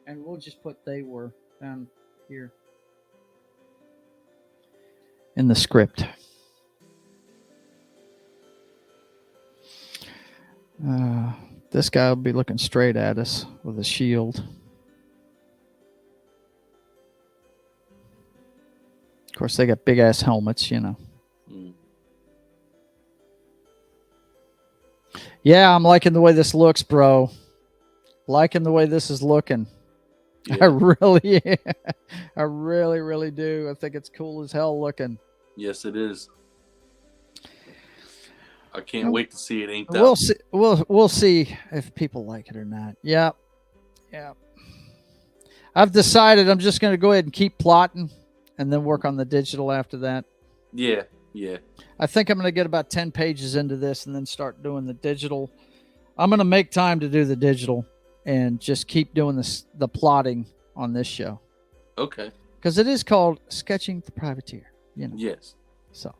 And we'll just put they were down here in the script. This guy will be looking straight at us with a shield. Of course, they got big ass helmets, Mm. Yeah, I'm liking the way this looks, bro. Liking the way this is looking. I Yeah. really, I really, really do. I think it's cool as hell looking. Yes, it is. I can't wait to see it inked We'll out. see. We'll see if people like it or not. Yeah, yeah. I've decided I'm just going to go ahead and keep plotting, and then work on the digital after that. Yeah, yeah. I think I'm going to get about 10 pages into this, and then start doing the digital. I'm going to make time to do the digital, and just keep doing the plotting on this show. Okay. Because it is called Sketching the Privateer, you know. Yes. So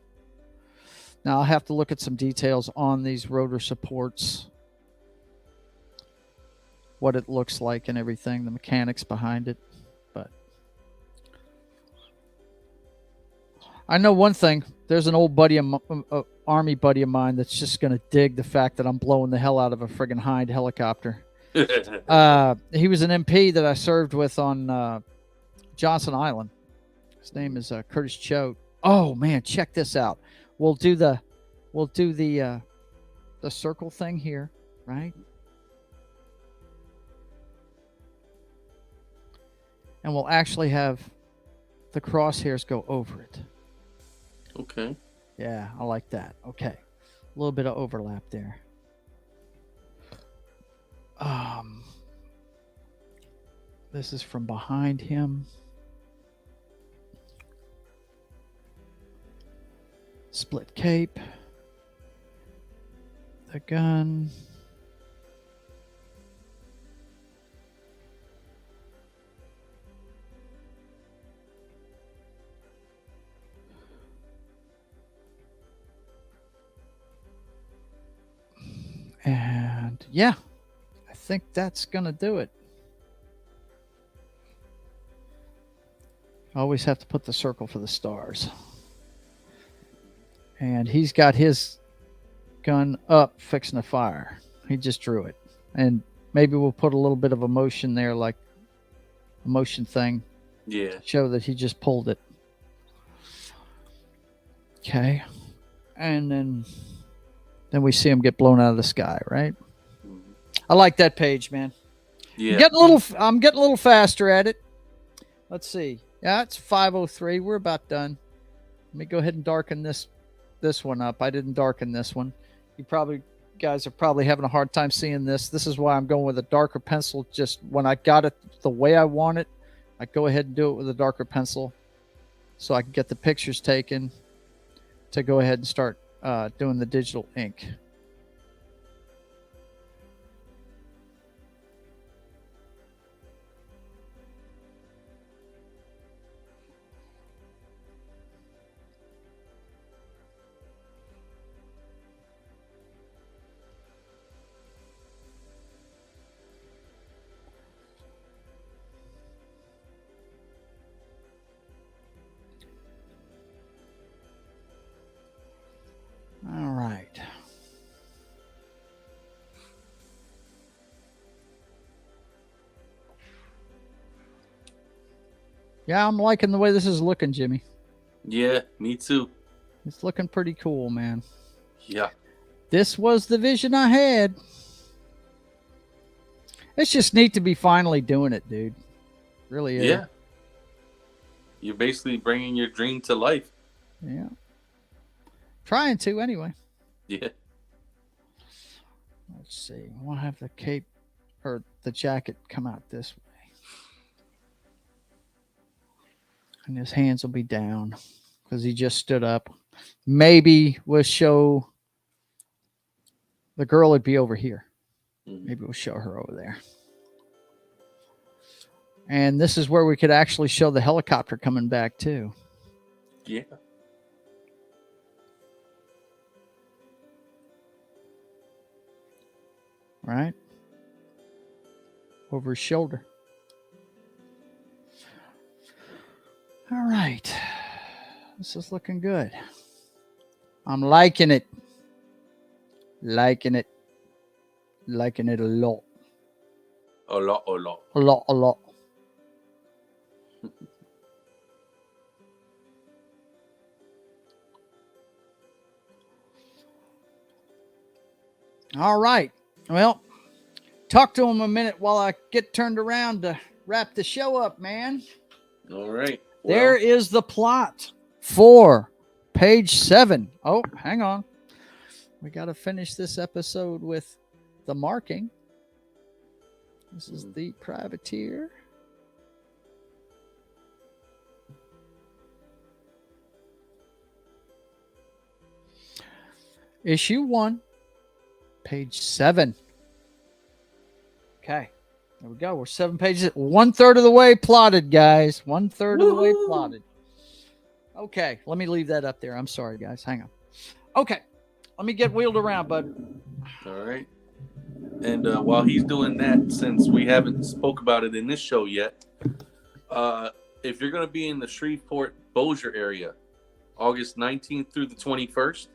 now I'll have to look at some details on these rotor supports, what it looks like and everything, the mechanics behind it. But I know one thing. There's an old buddy, army buddy of mine, that's just going to dig the fact that I'm blowing the hell out of a friggin' Hind helicopter. He was an MP that I served with on Johnson Island. His name is Curtis Choate. Oh man, check this out. We'll do the circle thing here, right? And we'll actually have the crosshairs go over it. Okay. Yeah, I like that. Okay. A little bit of overlap there. This is from behind him. Split cape. The gun. And yeah, I think that's going to do it. Always have to put the circle for the stars. And he's got his gun up fixing to fire. He just drew it. And maybe we'll put a little bit of a motion there, like a motion thing. Yeah. To show that he just pulled it. Okay. And then we see him get blown out of the sky, right? Mm-hmm. I like that page, man. Yeah. I'm getting a little faster at it. Let's see. Yeah, it's 5:03. We're about done. Let me go ahead and darken this one up. I didn't darken this one. Guys are probably having a hard time seeing this. This is why I'm going with a darker pencil. Just when I got it the way I want it, I go ahead and do it with a darker pencil so I can get the pictures taken to go ahead and start doing the digital ink. All right. Yeah, I'm liking the way this is looking, Jimmy. Yeah, me too. It's looking pretty cool, man. Yeah. This was the vision I had. It's just neat to be finally doing it, dude. Really is. Yeah. You're basically bringing your dream to life. Yeah. Trying to, anyway. Yeah. Let's see. We'll have the cape or the jacket come out this way. And his hands will be down because he just stood up. Maybe we'll show the girl would be over here. Maybe we'll show her over there. And this is where we could actually show the helicopter coming back too. Yeah. Right? Over his shoulder. All right. This is looking good. I'm liking it. Liking it. Liking it a lot. A lot, a lot. A lot, a lot. All right. Well, talk to him a minute while I get turned around to wrap the show up, man. All right. There is the plot for page 7. Oh, hang on. We got to finish this episode with the marking. This is the privateer. Issue 1, page 7. Okay, there we go. We're 7 pages, 1/3 of the way plotted, guys. 1/3 of the way plotted. Okay, let me leave that up there. I'm sorry, guys. Hang on. Okay, let me get wheeled around, bud. All right. And while he's doing that, since we haven't spoke about it in this show yet, if you're going to be in the Shreveport Bossier area, August 19th through the 21st,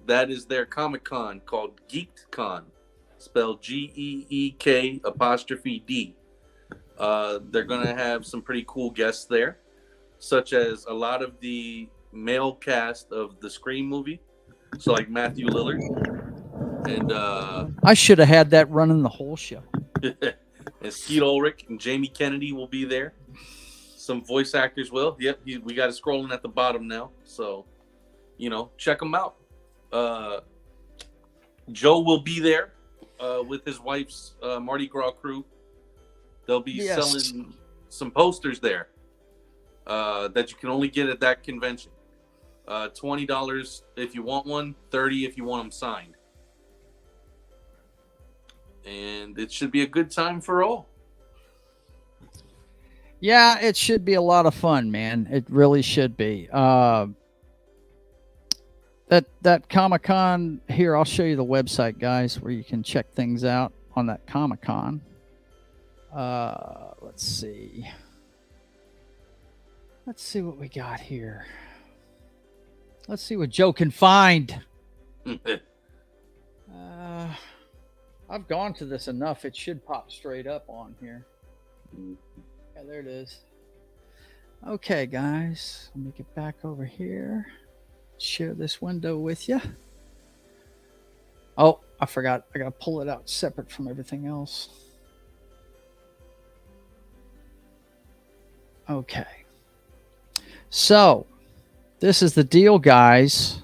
that is their Comic-Con called Geekcon, spelled GEEK''D. They're going to have some pretty cool guests there, such as a lot of the male cast of the Scream movie. So like Matthew Lillard. And I should have had that running the whole show. And Skeet Ulrich and Jamie Kennedy will be there. Some voice actors will. Yep, we got it scrolling at the bottom now. So, check them out. Joe will be there with his wife's Mardi Gras crew. They'll be selling some posters there that you can only get at that convention. $20 if you want one, $30 if you want them signed. And it should be a good time for all. Yeah, it should be a lot of fun, man. It really should be. That Comic-Con here, I'll show you the website, guys, where you can check things out on that Comic-Con. Let's see. Let's see what we got here. Let's see what Joe can find. I've gone to this enough. It should pop straight up on here. Yeah, there it is. Okay, guys. Let me get back over here. Share this window with you. Oh, I forgot. I got to pull it out separate from everything else. Okay. So, this is the deal, guys.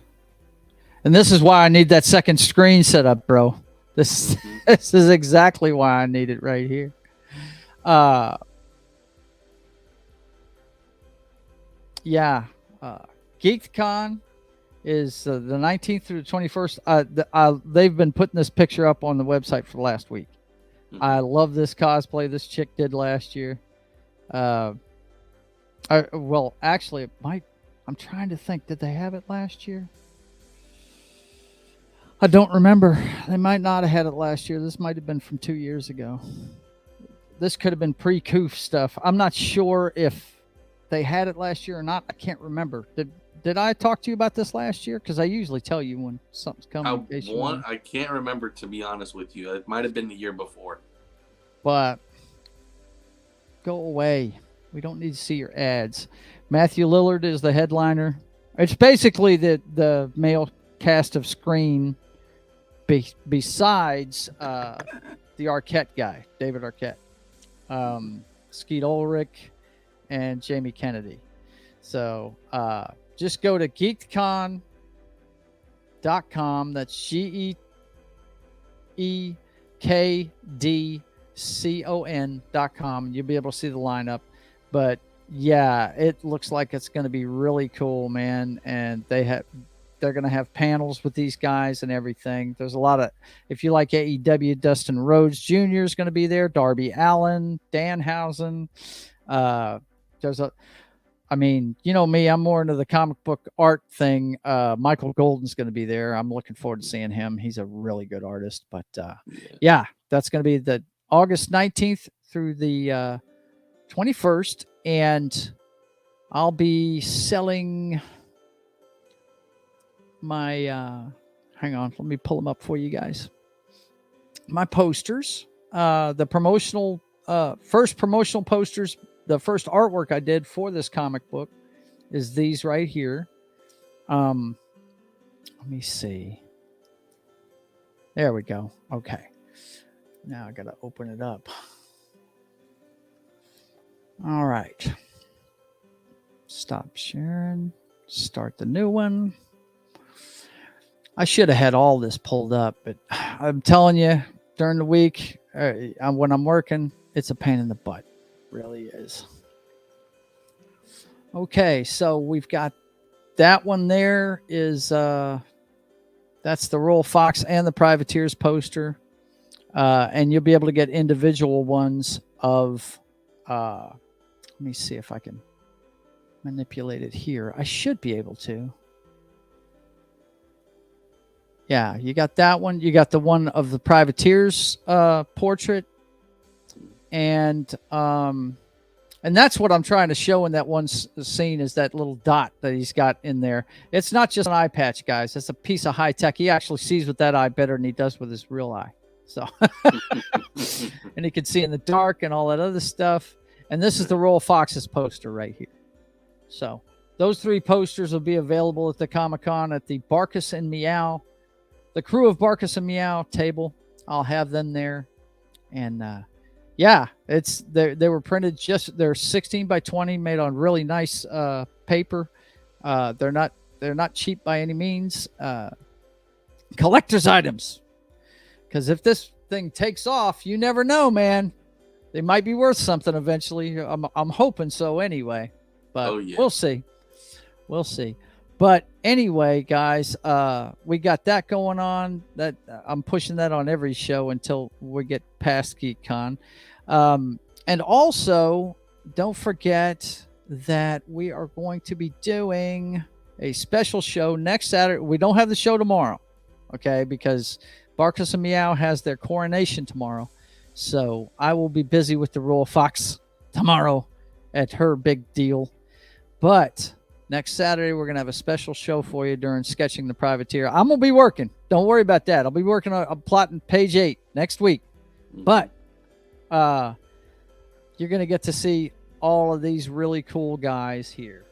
And this is why I need that second screen set up, bro. This is exactly why I need it right here. Geekcon is the 19th through the 21st. They've been putting this picture up on the website for last week. I love this cosplay this chick did last year. Actually, it might. I'm trying to think. Did they have it last year? I don't remember. They might not have had it last year. This might have been from 2 years ago. This could have been pre-Coof stuff. I'm not sure if they had it last year or not. I can't remember. Did I talk to you about this last year? Because I usually tell you when something's coming. I can't remember, to be honest with you. It might have been the year before. But go away. We don't need to see your ads. Matthew Lillard is the headliner. It's basically the male cast of Scream besides the Arquette guy, David Arquette, Skeet Ulrich, and Jamie Kennedy. So just go to geekcon.com. That's GEEKDCON.com. You'll be able to see the lineup. But yeah, it looks like it's going to be really cool, man. And they're going to have panels with these guys and everything. There's a lot of, if you like AEW, Dustin Rhodes Jr. is going to be there. Darby Allin, Danhausen. You know me, I'm more into the comic book art thing. Michael Golden's going to be there. I'm looking forward to seeing him. He's a really good artist. But yeah, that's going to be the August 19th through the 21st. And I'll be selling my hang on, let me pull them up for you guys. My posters, the promotional first promotional posters, the first artwork I did for this comic book is these right here. Let me see. There we go. Okay. Now I got to open it up. All right. Stop sharing. Start the new one. I should have had all this pulled up, but I'm telling you, during the week, when I'm working, it's a pain in the butt. It really is. Okay, so we've got that one there is that's the Royal Fox and the Privateers poster. And you'll be able to get individual ones of let me see if I can manipulate it here. I should be able to. Yeah, you got that one. You got the one of the Privateers portrait. And that's what I'm trying to show in that one scene is that little dot that he's got in there. It's not just an eye patch, guys. It's a piece of high tech. He actually sees with that eye better than he does with his real eye. So, and he can see in the dark and all that other stuff. And this is the Royal Fox's poster right here. So those 3 posters will be available at the Comic-Con at the Barkus and Meow, the crew of Barkus and Meow table. I'll have them there. And, yeah, they were printed they're 16 by 20 made on really nice, paper. They're not cheap by any means. Collector's items. Because if this thing takes off, you never know, man. They might be worth something eventually. I'm hoping so anyway. But We'll see. We'll see. But anyway, guys, we got that going on. That I'm pushing that on every show until we get past Geekcon. And also, don't forget that we are going to be doing a special show next Saturday. We don't have the show tomorrow, okay, because Barkus and Meow has their coronation tomorrow. So I will be busy with the Royal Fox tomorrow at her big deal. But next Saturday, we're going to have a special show for you during Sketching the Privateer. I'm going to be working. Don't worry about that. I'll be working on plotting page 8 next week. But you're going to get to see all of these really cool guys here.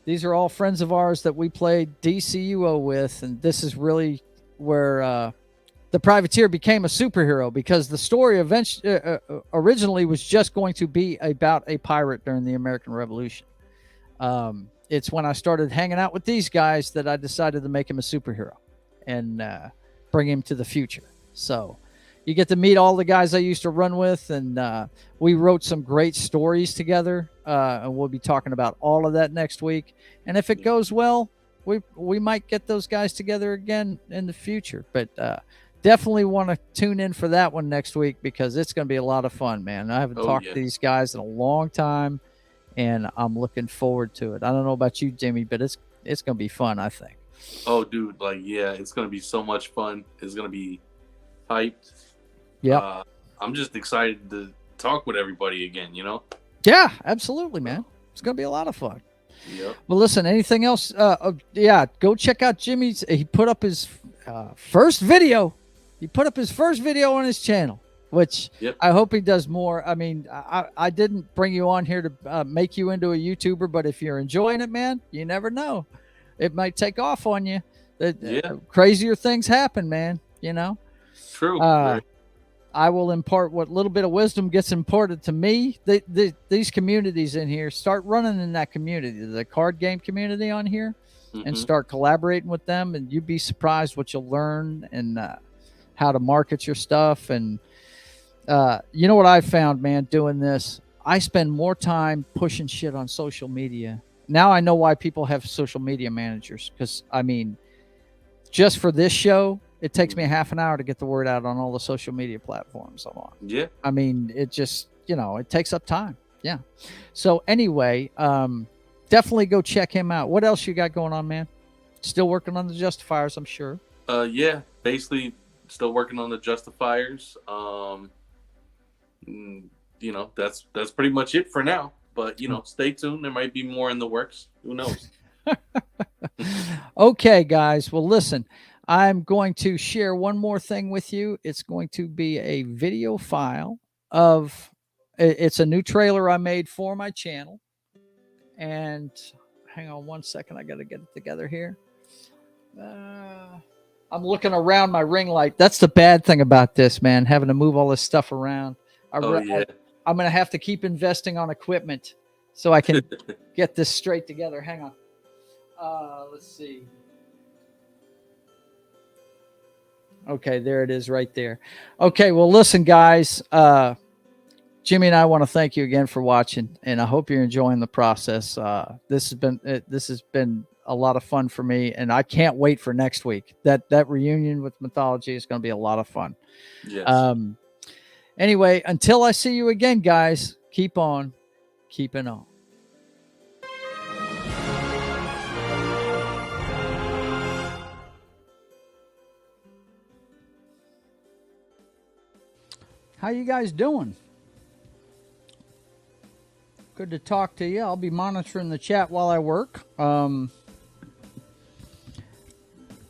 These are all friends of ours that we played DCUO with, and this is really where the Privateer became a superhero, because the story originally was just going to be about a pirate during the American Revolution. It's when I started hanging out with these guys that I decided to make him a superhero and bring him to the future. So you get to meet all the guys I used to run with, and we wrote some great stories together, and we'll be talking about all of that next week. And if it goes well, we might get those guys together again in the future. But definitely want to tune in for that one next week, because it's going to be a lot of fun, man. I haven't talked to these guys in a long time, and I'm looking forward to it. I don't know about you, Jimmy, but it's going to be fun, I think. Oh, dude, it's going to be so much fun. It's going to be hyped. Yeah. I'm just excited to talk with everybody again, you know? Yeah, absolutely, man. It's going to be a lot of fun. Yep. Well, listen, anything else? Go check out Jimmy's. He put up his first video. He put up his first video on his channel, which I hope he does more. I mean, I didn't bring you on here to make you into a YouTuber, but if you're enjoying it, man, you never know. It might take off on you. Crazier things happen, man, you know? True. I will impart what little bit of wisdom gets imparted to me. These communities in here, start running in that community, the card game community on here, and start collaborating with them, and you'd be surprised what you'll learn and how to market your stuff. And you know what I've found, man, doing this? I spend more time pushing shit on social media. Now I know why people have social media managers, because, I mean, just for this show, it takes me a half an hour to get the word out on all the social media platforms I'm on. Yeah. I mean, it just, it takes up time. Yeah. So anyway, definitely go check him out. What else you got going on, man? Still working on the Justifiers, I'm sure. Yeah, basically still working on the Justifiers. That's pretty much it for now. But, stay tuned. There might be more in the works. Who knows? Okay, guys. Well, listen, I'm going to share one more thing with you. It's going to be a video file of, it's a new trailer I made for my channel. And hang on one second. I got to get it together here. I'm looking around my ring light. That's the bad thing about this, man, having to move all this stuff around. Oh yeah. I'm going to have to keep investing on equipment so I can get this straight together. Hang on. Let's see. Okay, there it is right there. Okay, well, listen, guys. Jimmy and I want to thank you again for watching, and I hope you're enjoying the process. This has been a lot of fun for me, and I can't wait for next week. That reunion with Mythology is going to be a lot of fun. Yes. Anyway, until I see you again, guys, keep on keeping on. How you guys doing? Good to talk to you. I'll be monitoring the chat while I work.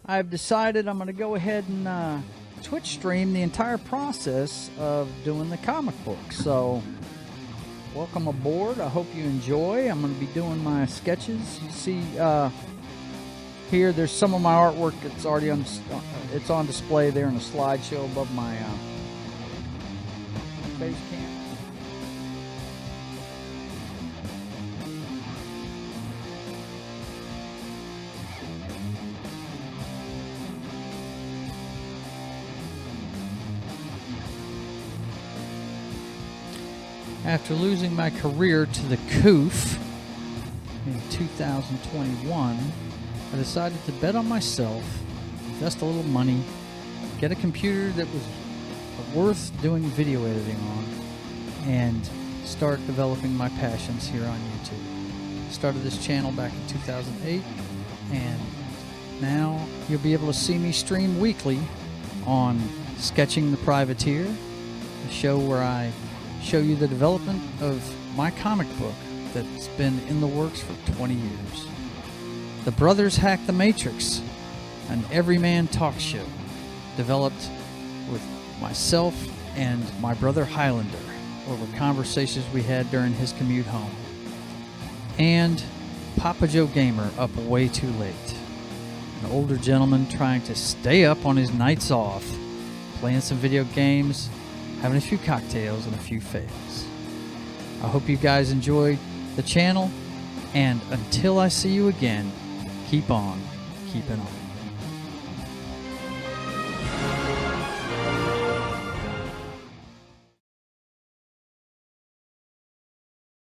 I've decided I'm going to go ahead and Twitch stream the entire process of doing the comic book. So, welcome aboard. I hope you enjoy. I'm going to be doing my sketches. You see here, there's some of my artwork that's already on. It's on display there in a slideshow above my base camp. After losing my career to the COOF in 2021, I decided to bet on myself, invest a little money, get a computer that was worth doing video editing on, and start developing my passions here on YouTube. Started this channel back in 2008, and now you'll be able to see me stream weekly on Sketching the Privateer, the show where I show you the development of my comic book that's been in the works for 20 years. The Brothers Hack the Matrix, an everyman talk show developed with myself and my brother Highlander over conversations we had during his commute home. And Papa Joe Gamer, up way too late. An older gentleman trying to stay up on his nights off, playing some video games, having a few cocktails and a few fails. I hope you guys enjoyed the channel, and until I see you again, keep on keeping on.